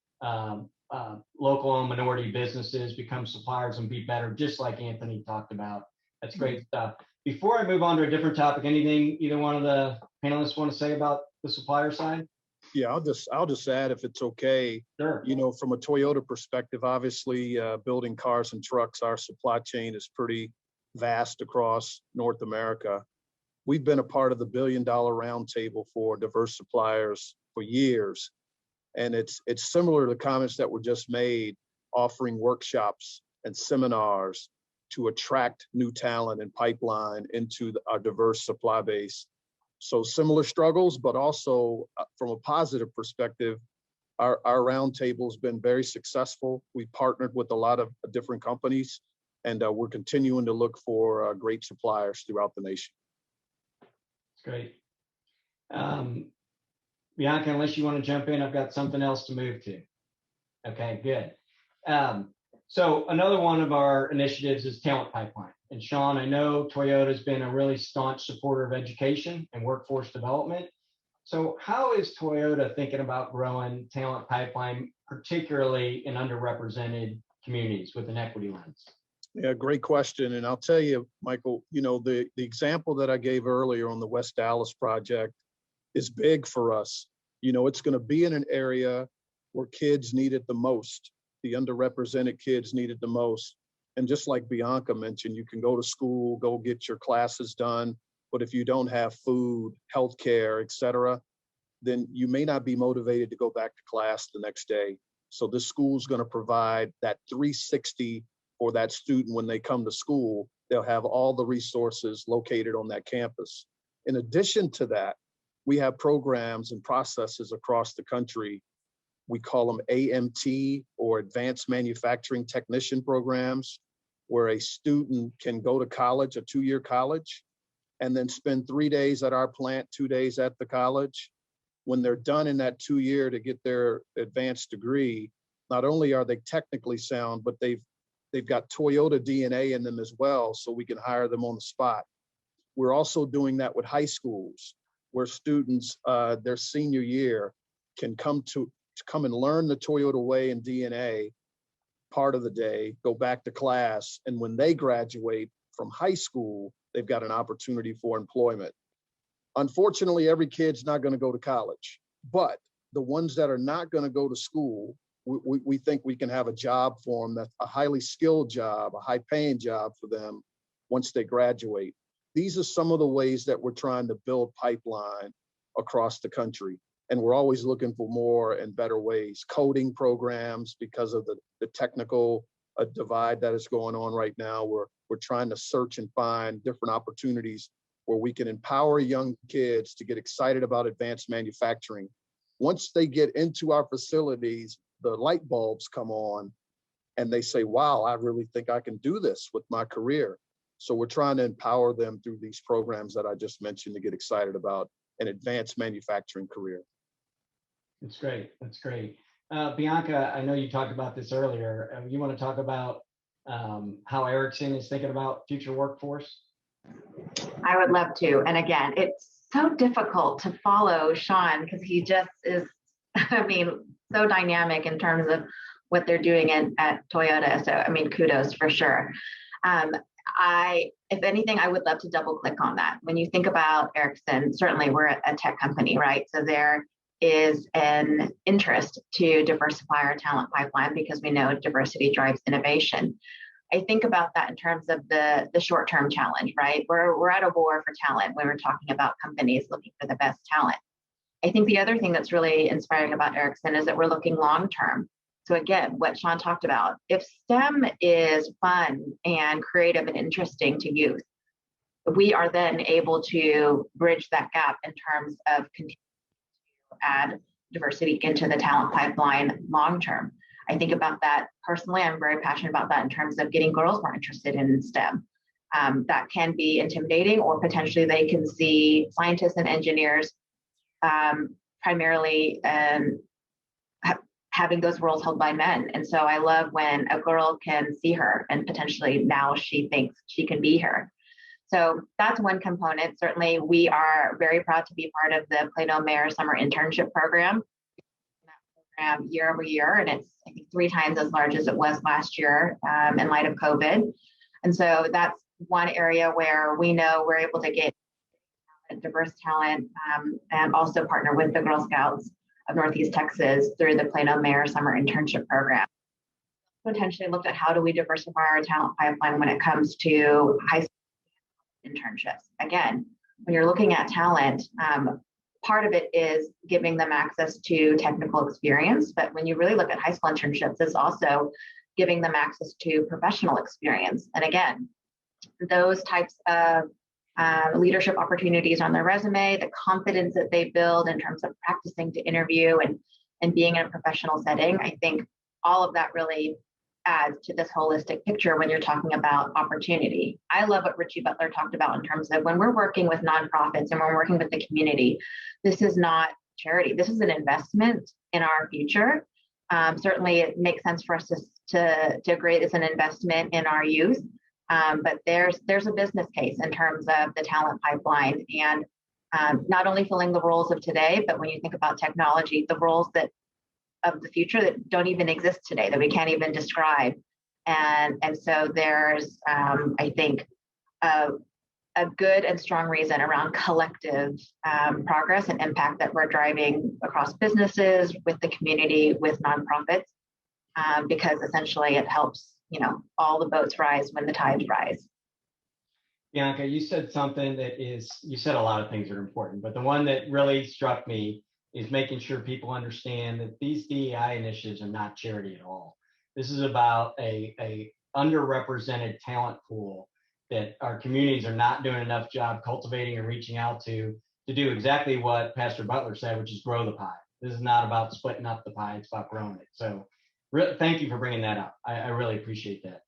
local-owned minority businesses become suppliers and be better, just like Anthony talked about. That's great stuff. Before I move on to a different topic, anything either one of the panelists want to say about the supplier side? Yeah, I'll just add, if it's okay. Sure. From a Toyota perspective, obviously, building cars and trucks, our supply chain is pretty vast across North America. We've been a part of the $1 billion roundtable for diverse suppliers for years. And it's similar to the comments that were just made, offering workshops and seminars to attract new talent and pipeline into our diverse supply base. So similar struggles, but also from a positive perspective, our roundtable has been very successful. We partnered with a lot of different companies, and we're continuing to look for great suppliers throughout the nation. Great. Bianca, unless you want to jump in, I've got something else to move to. Okay, good. So another one of our initiatives is Talent Pipeline. And Sean, I know Toyota's been a really staunch supporter of education and workforce development. So how is Toyota thinking about growing Talent Pipeline, particularly in underrepresented communities with an equity lens? Yeah, great question. And I'll tell you, Michael, the example that I gave earlier on the West Dallas project is big for us. It's going to be in an area where kids need it the most. The underrepresented kids need it the most. And just like Bianca mentioned, you can go to school, go get your classes done. But if you don't have food, healthcare, et cetera, then you may not be motivated to go back to class the next day. So this school is going to provide that 360 for that student when they come to school. They'll have all the resources located on that campus. In addition to that, we have programs and processes across the country. We call them AMT, or Advanced Manufacturing Technician programs, where a student can go to college, a 2-year college, and then spend 3 days at our plant, 2 days at the college. When they're done in that 2-year to get their advanced degree, not only are they technically sound, but they've got Toyota DNA in them as well, so we can hire them on the spot. We're also doing that with high schools, where students, their senior year, can come and learn the Toyota way and DNA part of the day, go back to class, and when they graduate from high school, they've got an opportunity for employment. Unfortunately, every kid's not going to go to college, but the ones that are not going to go to school, we think we can have a job for them, that's a highly skilled job, a high-paying job for them once they graduate. These are some of the ways that we're trying to build pipeline across the country. And we're always looking for more and better ways. Coding programs, because of the technical divide that is going on right now, we're trying to search and find different opportunities where we can empower young kids to get excited about advanced manufacturing. Once they get into our facilities, the light bulbs come on and they say, wow, I really think I can do this with my career. So we're trying to empower them through these programs that I just mentioned to get excited about an advanced manufacturing career. That's great. That's great. Bianca, I know you talked about this earlier. You want to talk about how Ericsson is thinking about future workforce? I would love to. And again, it's so difficult to follow Sean because he just is, so dynamic in terms of what they're doing at Toyota. So, kudos for sure. if anything, I would love to double click on that. When you think about Ericsson, certainly we're a tech company, right? So there is an interest to diversify our talent pipeline because we know diversity drives innovation. I think about that in terms of the short-term challenge, right? We're at a war for talent when we're talking about companies looking for the best talent. I think the other thing that's really inspiring about Ericsson is that we're looking long-term. So again, what Sean talked about, if STEM is fun and creative and interesting to youth, we are then able to bridge that gap in terms of continuing to add diversity into the talent pipeline long-term. I think about that personally. I'm very passionate about that in terms of getting girls more interested in STEM. That can be intimidating, or potentially they can see scientists and engineers primarily having those roles held by men. And so I love when a girl can see her and potentially now she thinks she can be her. So that's one component. Certainly, we are very proud to be part of the Plano Mayor Summer Internship Program. Year over year, and it's I think 3 times as large as it was last year in light of COVID. And so that's one area where we know we're able to get diverse talent and also partner with the Girl Scouts of Northeast Texas through the Plano Mayor Summer Internship Program. Potentially looked at how do we diversify our talent pipeline when it comes to high school internships. Again, when you're looking at talent, part of it is giving them access to technical experience, but when you really look at high school internships, it's also giving them access to professional experience. And again, those types of leadership opportunities on their resume, the confidence that they build in terms of practicing to interview and being in a professional setting, I think all of that really adds to this holistic picture when you're talking about opportunity. I love what Richie Butler talked about in terms of when we're working with nonprofits and we're working with the community, this is not charity. This is an investment in our future. Certainly it makes sense for us to agree it's an investment in our youth. But there's a business case in terms of the talent pipeline and not only filling the roles of today, but when you think about technology, the roles of the future that don't even exist today, that we can't even describe. And so there's, I think, a good and strong reason around collective progress and impact that we're driving across businesses, with the community, with nonprofits, because essentially it helps, all the boats rise when the tides rise. Bianca, you said something you said a lot of things that are important, but the one that really struck me is making sure people understand that these DEI initiatives are not charity at all. This is about a underrepresented talent pool that our communities are not doing enough job cultivating and reaching out to do exactly what Pastor Butler said, which is grow the pie. This is not about splitting up the pie, it's about growing it. So thank you for bringing that up. I really appreciate that.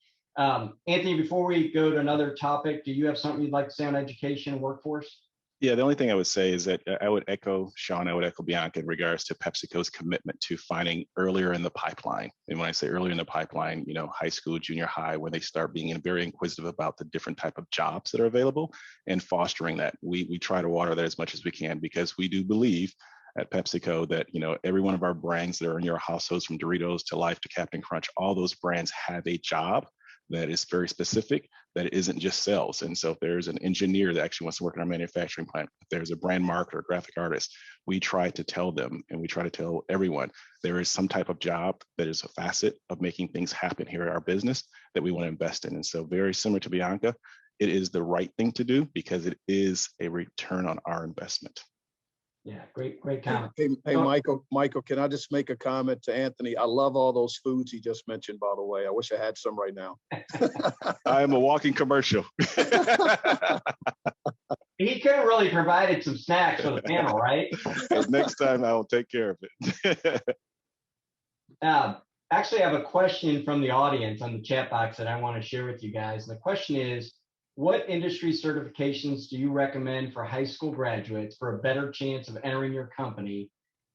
Anthony, before we go to another topic, do you have something you'd like to say on education and workforce? Yeah, the only thing I would say is that I would echo Sean, I would echo Bianca in regards to PepsiCo's commitment to finding earlier in the pipeline. And when I say earlier in the pipeline, high school, junior high, when they start being very inquisitive about the different type of jobs that are available and fostering that. We try to water that as much as we can because we do believe at PepsiCo that, every one of our brands that are in your households, from Doritos to Life to Captain Crunch, all those brands have a job that is very specific, that isn't just sales. And so if there's an engineer that actually wants to work in our manufacturing plant, if there's a brand marketer, graphic artist, we try to tell them, and we try to tell everyone, there is some type of job that is a facet of making things happen here at our business that we want to invest in. And so very similar to Bianca, it is the right thing to do because it is a return on our investment. Yeah, great comment. Hey, Michael, can I just make a comment to Anthony? I love all those foods he just mentioned, by the way. I wish I had some right now. I am a walking commercial. He could have really provided some snacks for the panel, right? Next time I will take care of it. Actually, I have a question from the audience on the chat box that I want to share with you guys. And the question is, what industry certifications do you recommend for high school graduates for a better chance of entering your company?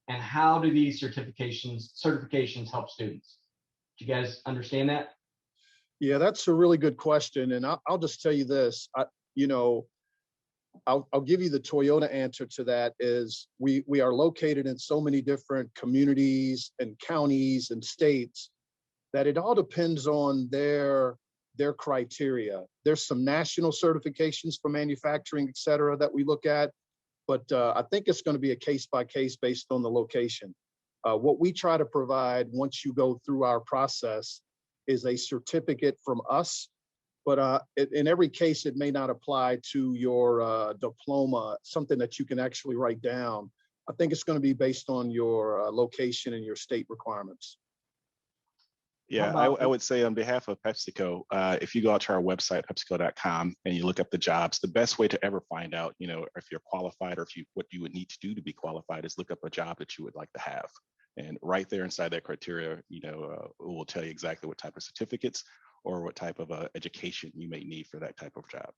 And how do these certifications help students? Do you guys understand that? Yeah, that's a really good question. And I'll just tell you this, I'll give you the Toyota answer to that is we are located in so many different communities and counties and states that it all depends on their their criteria. There's some national certifications for manufacturing, et cetera, that we look at, but I think it's going to be a case by case based on the location. What we try to provide once you go through our process is a certificate from us, but in every case, it may not apply to your diploma, something that you can actually write down. I think it's going to be based on your location and your state requirements. Yeah, I would say on behalf of PepsiCo, if you go out to our website, PepsiCo.com, and you look up the jobs, the best way to ever find out, if you're qualified or what you would need to do to be qualified is look up a job that you would like to have. And right there inside that criteria, it will tell you exactly what type of certificates or what type of education you may need for that type of job.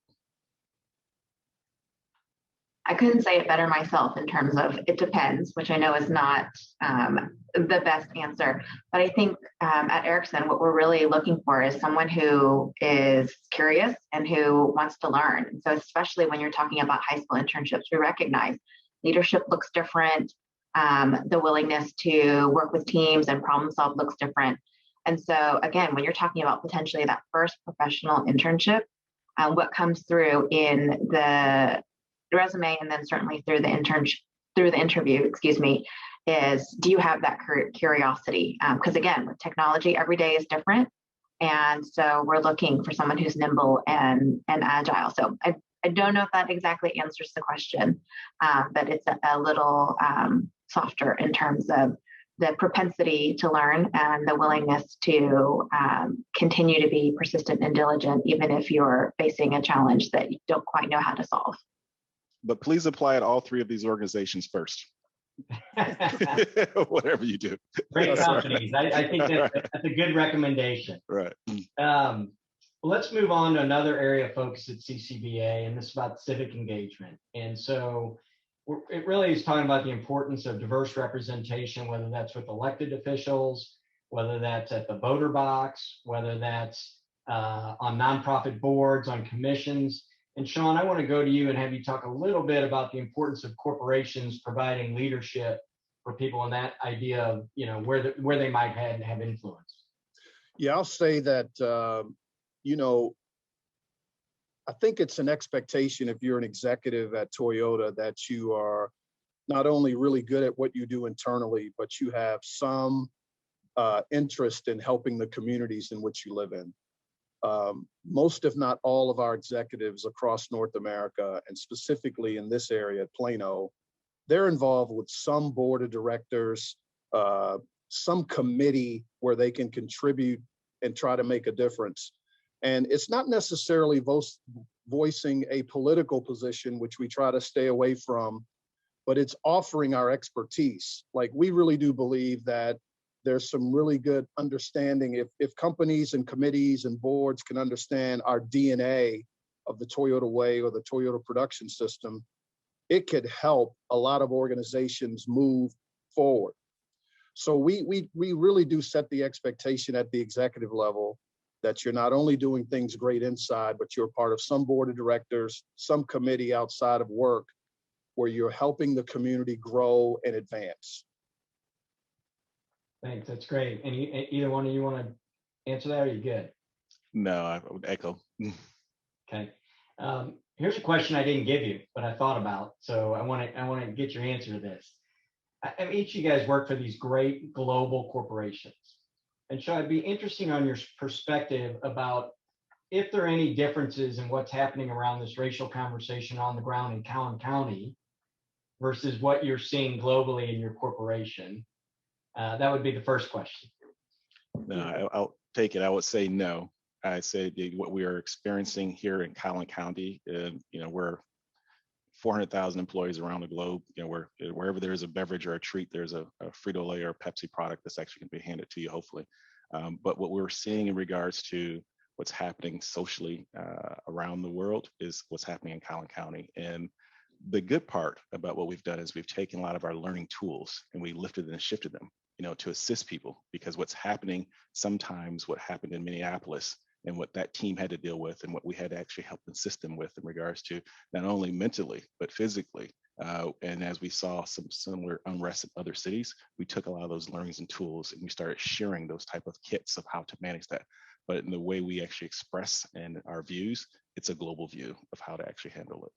I couldn't say it better myself in terms of it depends, which I know is not the best answer. But I think at Ericsson, what we're really looking for is someone who is curious and who wants to learn. And so especially when you're talking about high school internships, we recognize leadership looks different. The willingness to work with teams and problem solve looks different. And so again, when you're talking about potentially that first professional internship, what comes through in the resume and then certainly through the interview, is do you have that curiosity? Because again, with technology, every day is different. And so we're looking for someone who's nimble and agile. So I don't know if that exactly answers the question, but it's a little softer in terms of the propensity to learn and the willingness to continue to be persistent and diligent, even if you're facing a challenge that you don't quite know how to solve. But please apply at all three of these organizations first. Whatever you do. Great companies. I think that's a good recommendation. Right. Let's move on to another area of focus at CCBA, and this is about civic engagement. And so it really is talking about the importance of diverse representation, whether that's with elected officials, whether that's at the voter box, whether that's on nonprofit boards, on commissions. And Sean, I want to go to you and have you talk a little bit about the importance of corporations providing leadership for people in that idea of, where they might have influence. Yeah, I'll say that, I think it's an expectation if you're an executive at Toyota that you are not only really good at what you do internally, but you have some interest in helping the communities in which you live in. Most, if not all, of our executives across North America, and specifically in this area at Plano, they're involved with some board of directors, some committee where they can contribute and try to make a difference. And it's not necessarily voicing a political position, which we try to stay away from, but it's offering our expertise. Like, we really do believe that there's some really good understanding. If companies and committees and boards can understand our DNA of the Toyota way or the Toyota production system, it could help a lot of organizations move forward. So we really do set the expectation at the executive level that you're not only doing things great inside, but you're part of some board of directors, some committee outside of work where you're helping the community grow and advance. Thanks. That's great. And either one of you want to answer that, or are you good? No, I would echo. Okay. Here's a question I didn't give you, but I thought about. So I want to get your answer to this. I mean, each of you guys work for these great global corporations. And so it'd be interesting on your perspective about if there are any differences in what's happening around this racial conversation on the ground in Collin County versus what you're seeing globally in your corporation. That would be the first question. No, I'll take it. I would say no. I say what we are experiencing here in Collin County, we're 400,000 employees around the globe. Wherever there's a beverage or a treat, there's a Frito-Lay or Pepsi product that's actually going to be handed to you, hopefully. But what we're seeing in regards to what's happening socially around the world is what's happening in Collin County. And the good part about what we've done is we've taken a lot of our learning tools and we lifted and shifted them, to assist people, because what's happening sometimes, what happened in Minneapolis and what that team had to deal with and what we had to actually help assist them with in regards to not only mentally, but physically. And as we saw some similar unrest in other cities, we took a lot of those learnings and tools and we started sharing those type of kits of how to manage that. but in the way we actually express and our views, it's a global view of how to actually handle it.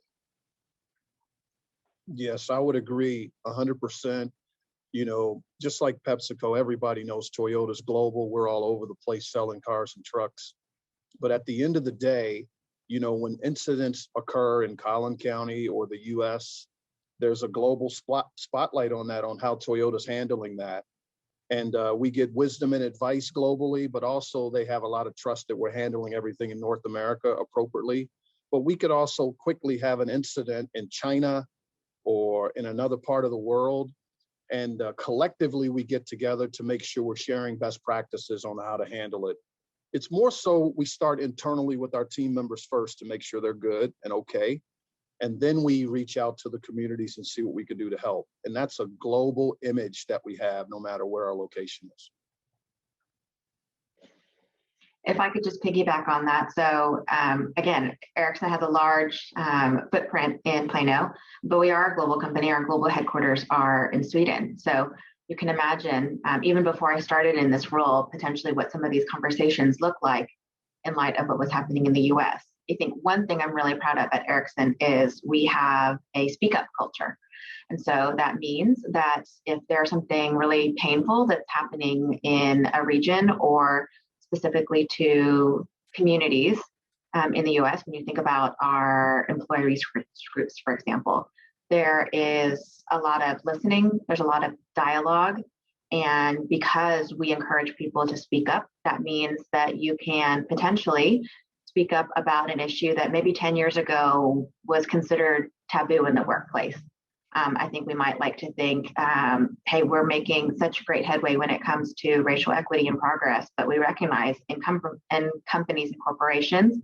Yes, I would agree 100%. You know, just like PepsiCo, everybody knows Toyota's global. We're all over the place selling cars and trucks. But at the end of the day, you know, when incidents occur in Collin County or the US, there's a global spotlight on that, on how Toyota's handling that. And we get wisdom and advice globally, but also they have a lot of trust that we're handling everything in North America appropriately. But we could also quickly have an incident in China or in another part of the world. And collectively, we get together to make sure we're sharing best practices on how to handle it. It's more so we start internally with our team members first to make sure they're good and okay. And then we reach out to the communities and see what we can do to help. And that's a global image that we have no matter where our location is. If I could just piggyback on that. So again, Ericsson has a large footprint in Plano, but we are a global company. Our global headquarters are in Sweden. So you can imagine, even before I started in this role, potentially what some of these conversations look like in light of what was happening in the US. I think one thing I'm really proud of at Ericsson is we have a speak up culture. And so that means that if there's something really painful that's happening in a region or specifically to communities in the US, when you think about our employee resource groups, for example, there is a lot of listening, there's a lot of dialogue. And because we encourage people to speak up, that means that you can potentially speak up about an issue that maybe 10 years ago was considered taboo in the workplace. I think we might like to think, hey, we're making such great headway when it comes to racial equity and progress, but we recognize in companies and corporations,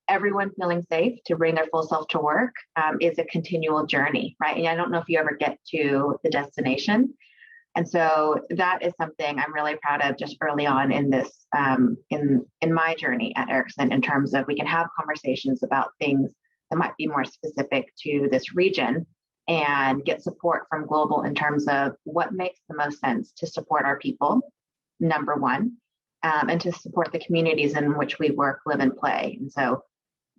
everyone feeling safe to bring their full self to work is a continual journey, right? And I don't know if you ever get to the destination. And so that is something I'm really proud of just early on in this, in my journey at Ericsson, in terms of we can have conversations about things that might be more specific to this region and get support from global in terms of what makes the most sense to support our people, number one, and to support the communities in which we work, live, and play. And so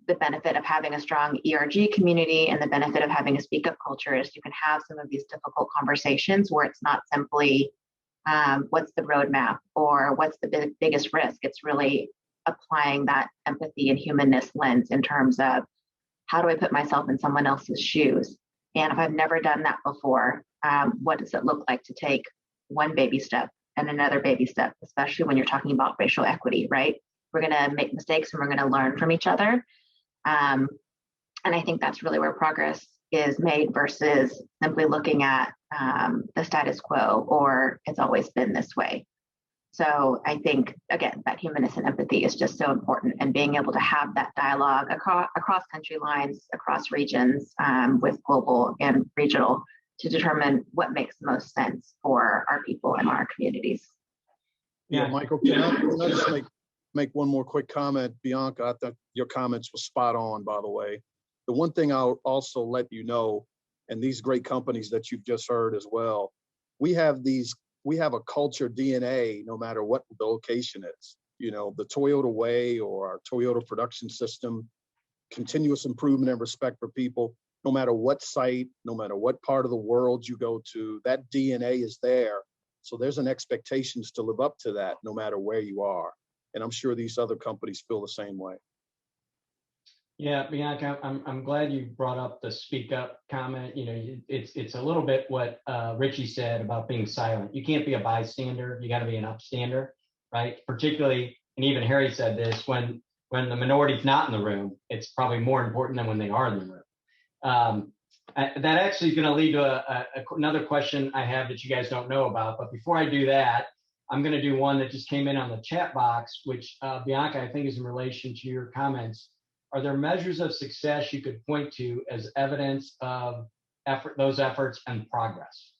the benefit of having a strong ERG community and the benefit of having a speak up culture is you can have some of these difficult conversations where it's not simply what's the roadmap or what's the biggest risk. It's really applying that empathy and humanness lens in terms of how do I put myself in someone else's shoes? And if I've never done that before, what does it look like to take one baby step and another baby step, especially when you're talking about racial equity, right? We're going to make mistakes and we're going to learn from each other. And I think that's really where progress is made versus simply looking at the status quo or it's always been this way. So I think, again, that humanness and empathy is just so important, and being able to have that dialogue across country lines, across regions, with global and regional, to determine what makes the most sense for our people and our communities. Yeah, Michael, can I just make one more quick comment? Bianca, I thought your comments were spot on, by the way. The one thing I'll also let you know, and these great companies that you've just heard as well, we have a culture DNA no matter what the location is. You know, the Toyota way or our Toyota production system, continuous improvement and respect for people, no matter what site, no matter what part of the world you go to, that DNA is there. So there's an expectations to live up to that no matter where you are. And I'm sure these other companies feel the same way. Yeah, Bianca, I'm glad you brought up the speak up comment. You know, it's a little bit what Richie said about being silent. You can't be a bystander. You got to be an upstander, right? Particularly, and even Harry said this, when the minority's not in the room, it's probably more important than when they are in the room. That actually is going to lead to another question I have that you guys don't know about. But before I do that, I'm going to do one that just came in on the chat box, which Bianca, I think is in relation to your comments. Are there measures of success you could point to as evidence of those efforts and progress?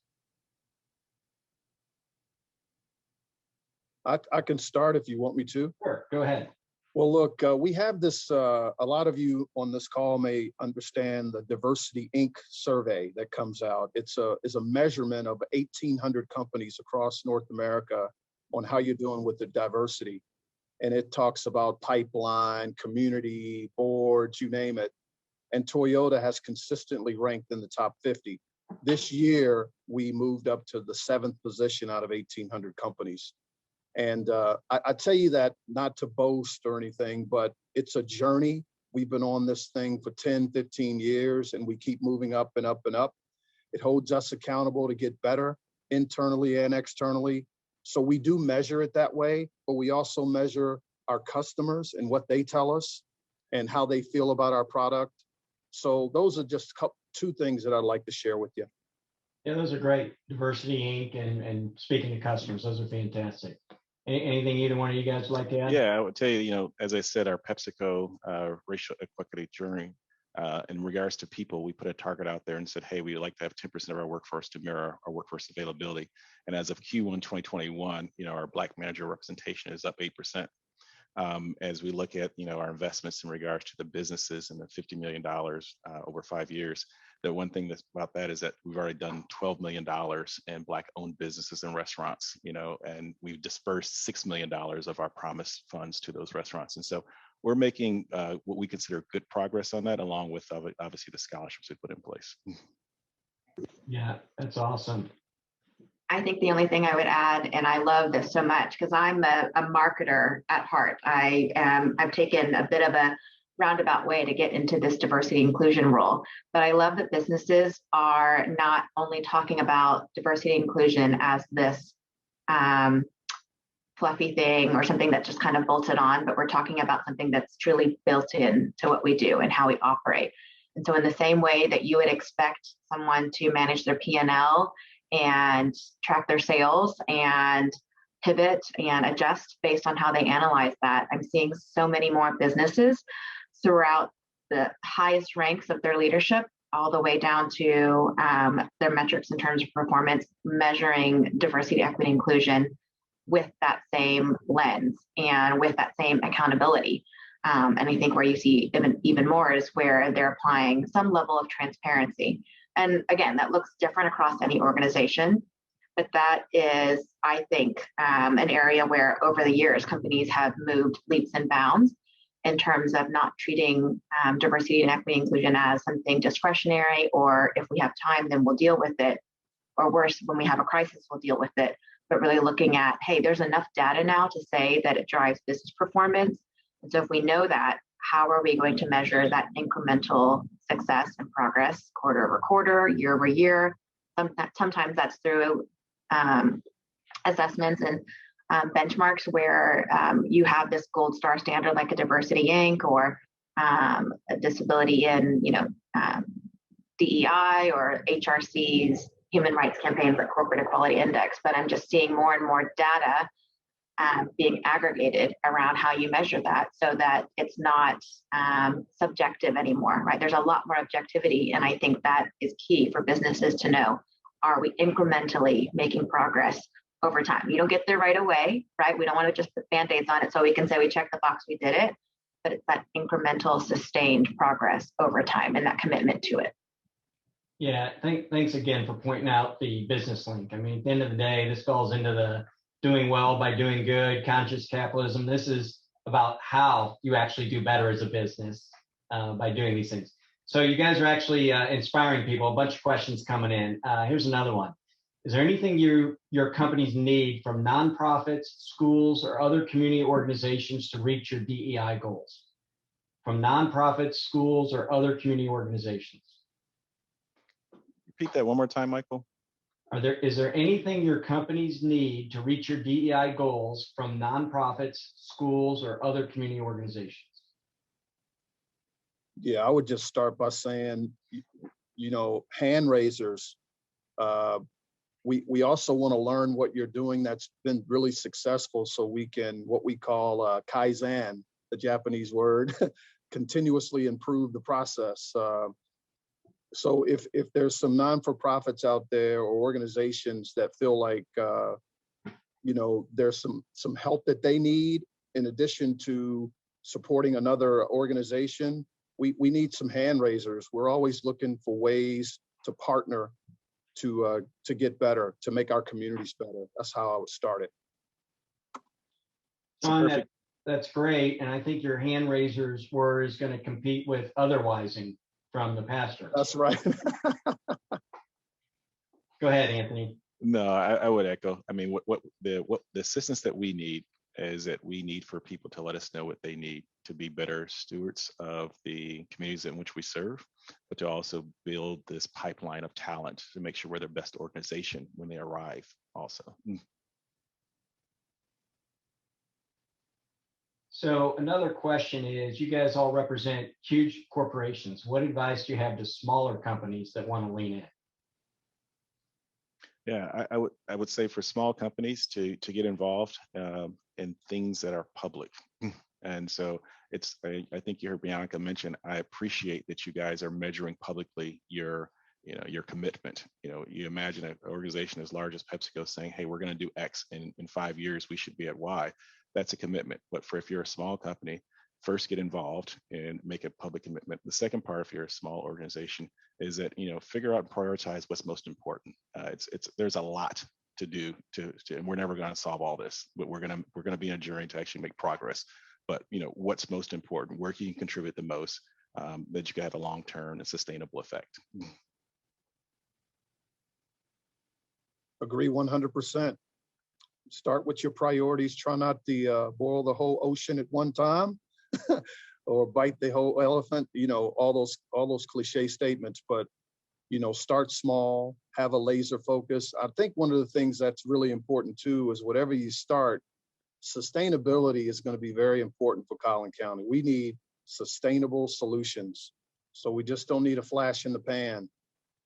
I can start if you want me to. Sure, go ahead. Well, look, we have this, a lot of you on this call may understand the Diversity Inc. survey that comes out. It's a measurement of 1,800 companies across North America on how you're doing with the diversity. and it talks about pipeline, community, boards, you name it. And Toyota has consistently ranked in the top 50. This year, we moved up to the 7th position out of 1,800 companies. And I tell you that not to boast or anything, but it's a journey. We've been on this thing for 10, 15 years, and we keep moving up and up and up. It holds us accountable to get better internally and externally. So we do measure it that way, but we also measure our customers and what they tell us and how they feel about our product. So those are just two things that I'd like to share with you. Yeah, those are great. Diversity Inc. and speaking to customers, those are fantastic. Anything either one of you guys would like to add? Yeah, I would tell you, as I said, our PepsiCo racial equity journey, in regards to people, we put a target out there and said, hey, we'd like to have 10% of our workforce to mirror our workforce availability. And as of Q1 2021, our Black manager representation is up 8%. As we look at, our investments in regards to the businesses and the $50 million over 5 years, the one thing that's about that is that we've already done $12 million in Black-owned businesses and restaurants, and we've dispersed $6 million of our promised funds to those restaurants. And so we're making what we consider good progress on that, along with obviously the scholarships we put in place. Yeah, that's awesome. I think the only thing I would add, and I love this so much because I'm a marketer at heart. I've taken a bit of a roundabout way to get into this diversity inclusion role, but I love that businesses are not only talking about diversity inclusion as this fluffy thing or something that's just kind of bolted on, but we're talking about something that's truly built in to what we do and how we operate. And so in the same way that you would expect someone to manage their P&L and track their sales and pivot and adjust based on how they analyze that, I'm seeing so many more businesses throughout the highest ranks of their leadership, all the way down to their metrics in terms of performance, measuring diversity, equity, inclusion with that same lens and with that same accountability. And I think where you see even more is where they're applying some level of transparency. And again, that looks different across any organization, but that is, I think, an area where over the years, companies have moved leaps and bounds in terms of not treating diversity and equity inclusion as something discretionary, or if we have time, then we'll deal with it, or worse, when we have a crisis, we'll deal with it. But really looking at, hey, there's enough data now to say that it drives business performance. And so if we know that, how are we going to measure that incremental success and progress quarter over quarter, year over year? Sometimes that's through assessments and benchmarks where you have this gold star standard like a Diversity Inc. or a disability in DEI or HRC's human rights campaigns like Corporate Equality Index. But I'm just seeing more and more data being aggregated around how you measure that, so that it's not subjective anymore, right? There's a lot more objectivity, and I think that is key for businesses to know. Are we incrementally making progress over time? You don't get there right away, right? We don't want to just put Band-Aids on it so we can say we checked the box, we did it, but it's that incremental sustained progress over time and that commitment to it. Yeah, thanks again for pointing out the business link. I mean, at the end of the day, this falls into the doing well by doing good, conscious capitalism. This is about how you actually do better as a business by doing these things. So you guys are actually inspiring people. A bunch of questions coming in. Here's another one. Is there anything your companies need from nonprofits, schools, or other community organizations to reach your DEI goals? From nonprofits, schools, or other community organizations? Repeat that one more time, Michael. Is there anything your companies need to reach your DEI goals from nonprofits, schools, or other community organizations? Yeah, I would just start by saying, hand raisers. We also want to learn what you're doing that's been really successful, so we can, what we call Kaizen, the Japanese word, continuously improve the process. So if there's some non-for-profits out there or organizations that feel like, there's some help that they need in addition to supporting another organization, we need some hand raisers. We're always looking for ways to partner to get better, to make our communities better. That's how I would start it. That's great. And I think your hand raisers were is going to compete with otherwising from the pastor. That's right. Go ahead, Anthony. No, I would echo. I mean, what the assistance that we need is that we need for people to let us know what they need to be better stewards of the communities in which we serve, but to also build this pipeline of talent to make sure we're their best organization when they arrive also. So another question is, you guys all represent huge corporations. What advice do you have to smaller companies that want to lean in? Yeah, I would say for small companies to get involved in things that are public. And so I think you heard Bianca mention, I appreciate that you guys are measuring publicly your commitment. You imagine an organization as large as PepsiCo saying, hey, we're going to do X in 5 years, we should be at Y. That's a commitment. But if you're a small company, first get involved and make a public commitment. The second part, if you're a small organization, is that figure out and prioritize what's most important. There's a lot to do and we're never going to solve all this, but we're going to be on a journey to actually make progress. But what's most important, where can you contribute the most, that you can have a long-term and sustainable effect. Agree 100%. Start with your priorities. Try not to boil the whole ocean at one time or bite the whole elephant, all those cliche statements, but start small, have a laser focus. I think one of the things that's really important too is whatever you start, sustainability is going to be very important for Collin County. We need sustainable solutions. So we just don't need a flash in the pan.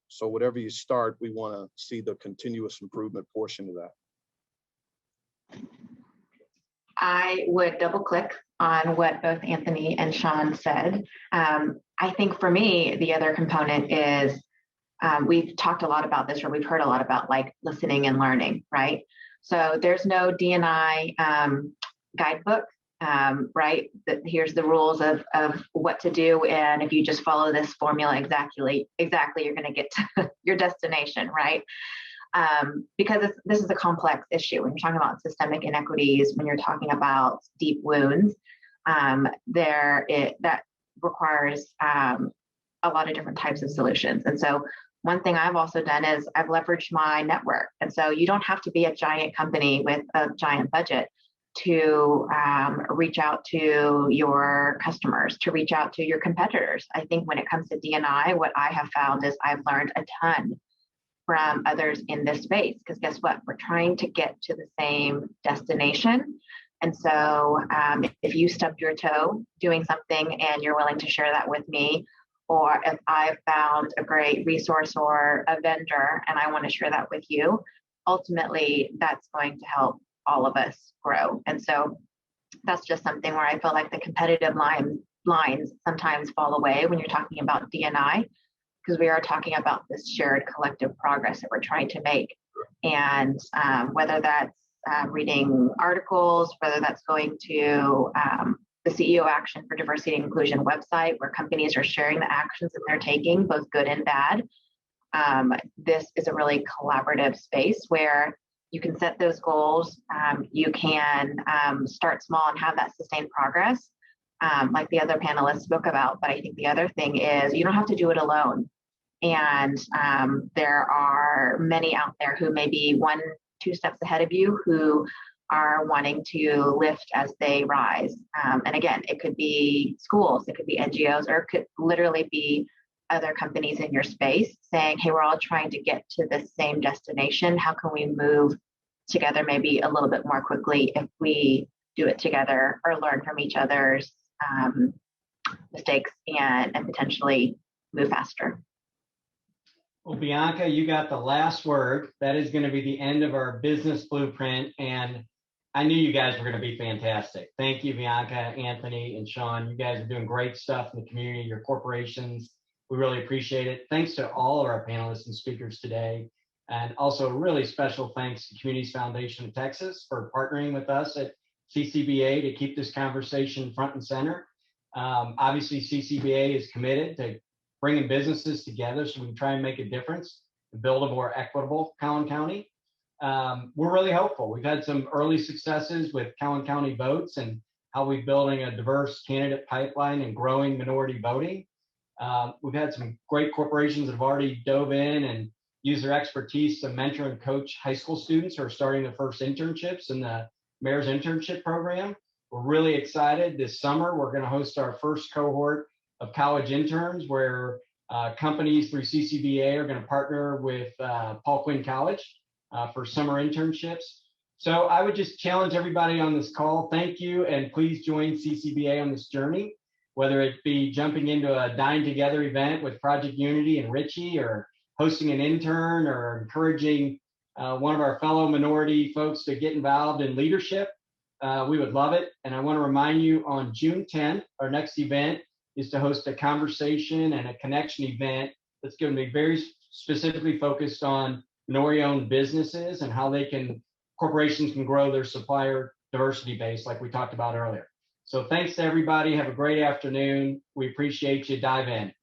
So whatever you start, we want to see the continuous improvement portion of that. I would double click on what both Anthony and Sean said. I think for me, the other component is we've talked a lot about this, or we've heard a lot about like listening and learning, right? So there's no D&I guidebook, right? Here's the rules of what to do. And if you just follow this formula exactly, you're going to get to your destination, right? Because this is a complex issue. When you're talking about systemic inequities, when you're talking about deep wounds, that requires a lot of different types of solutions. And so one thing I've also done is I've leveraged my network. And so you don't have to be a giant company with a giant budget to reach out to your customers, to reach out to your competitors. I think when it comes to D&I, what I have found is I've learned a ton from others in this space, because guess what? We're trying to get to the same destination. And so if you stubbed your toe doing something and you're willing to share that with me, or if I've found a great resource or a vendor and I want to share that with you, ultimately that's going to help all of us grow. And so that's just something where I feel like the competitive lines sometimes fall away when you're talking about D&I, because we are talking about this shared collective progress that we're trying to make. And whether that's reading articles, whether that's going to the CEO Action for Diversity and Inclusion website, where companies are sharing the actions that they're taking, both good and bad. This is a really collaborative space where you can set those goals. You can start small and have that sustained progress, like the other panelists spoke about. But I think the other thing is you don't have to do it alone. And there are many out there who may be 1-2 steps ahead of you who are wanting to lift as they rise. And again, it could be schools, it could be NGOs, or it could literally be other companies in your space saying, hey, we're all trying to get to the same destination. How can we move together maybe a little bit more quickly if we do it together or learn from each other's mistakes and potentially move faster? Well, Bianca, you got the last word. That is going to be the end of our business blueprint. And I knew you guys were going to be fantastic. Thank you, Bianca, Anthony, and Sean. You guys are doing great stuff in the community, your corporations. We really appreciate it. Thanks to all of our panelists and speakers today. And also really special thanks to Communities Foundation of Texas for partnering with us at CCBA to keep this conversation front and center. Obviously, CCBA is committed to bringing businesses together so we can try and make a difference and build a more equitable Collin County. We're really hopeful. We've had some early successes with Collin County votes and how we're building a diverse candidate pipeline and growing minority voting. We've had some great corporations that have already dove in and used their expertise to mentor and coach high school students who are starting their first internships in the Mayor's Internship Program. We're really excited. This summer, we're going to host our first cohort of college interns where companies through CCBA are going to partner with Paul Quinn College for summer internships. So I would just challenge everybody on this call. Thank you, and please join CCBA on this journey, whether it be jumping into a Dine Together event with Project Unity and Richie, or hosting an intern, or encouraging one of our fellow minority folks to get involved in leadership. We would love it. And I want to remind you, on June 10th, our next event is to host a conversation and a connection event that's going to be very specifically focused on minority-owned businesses and how corporations can grow their supplier diversity base, like we talked about earlier. So thanks to everybody. Have a great afternoon. We appreciate you. Dive in.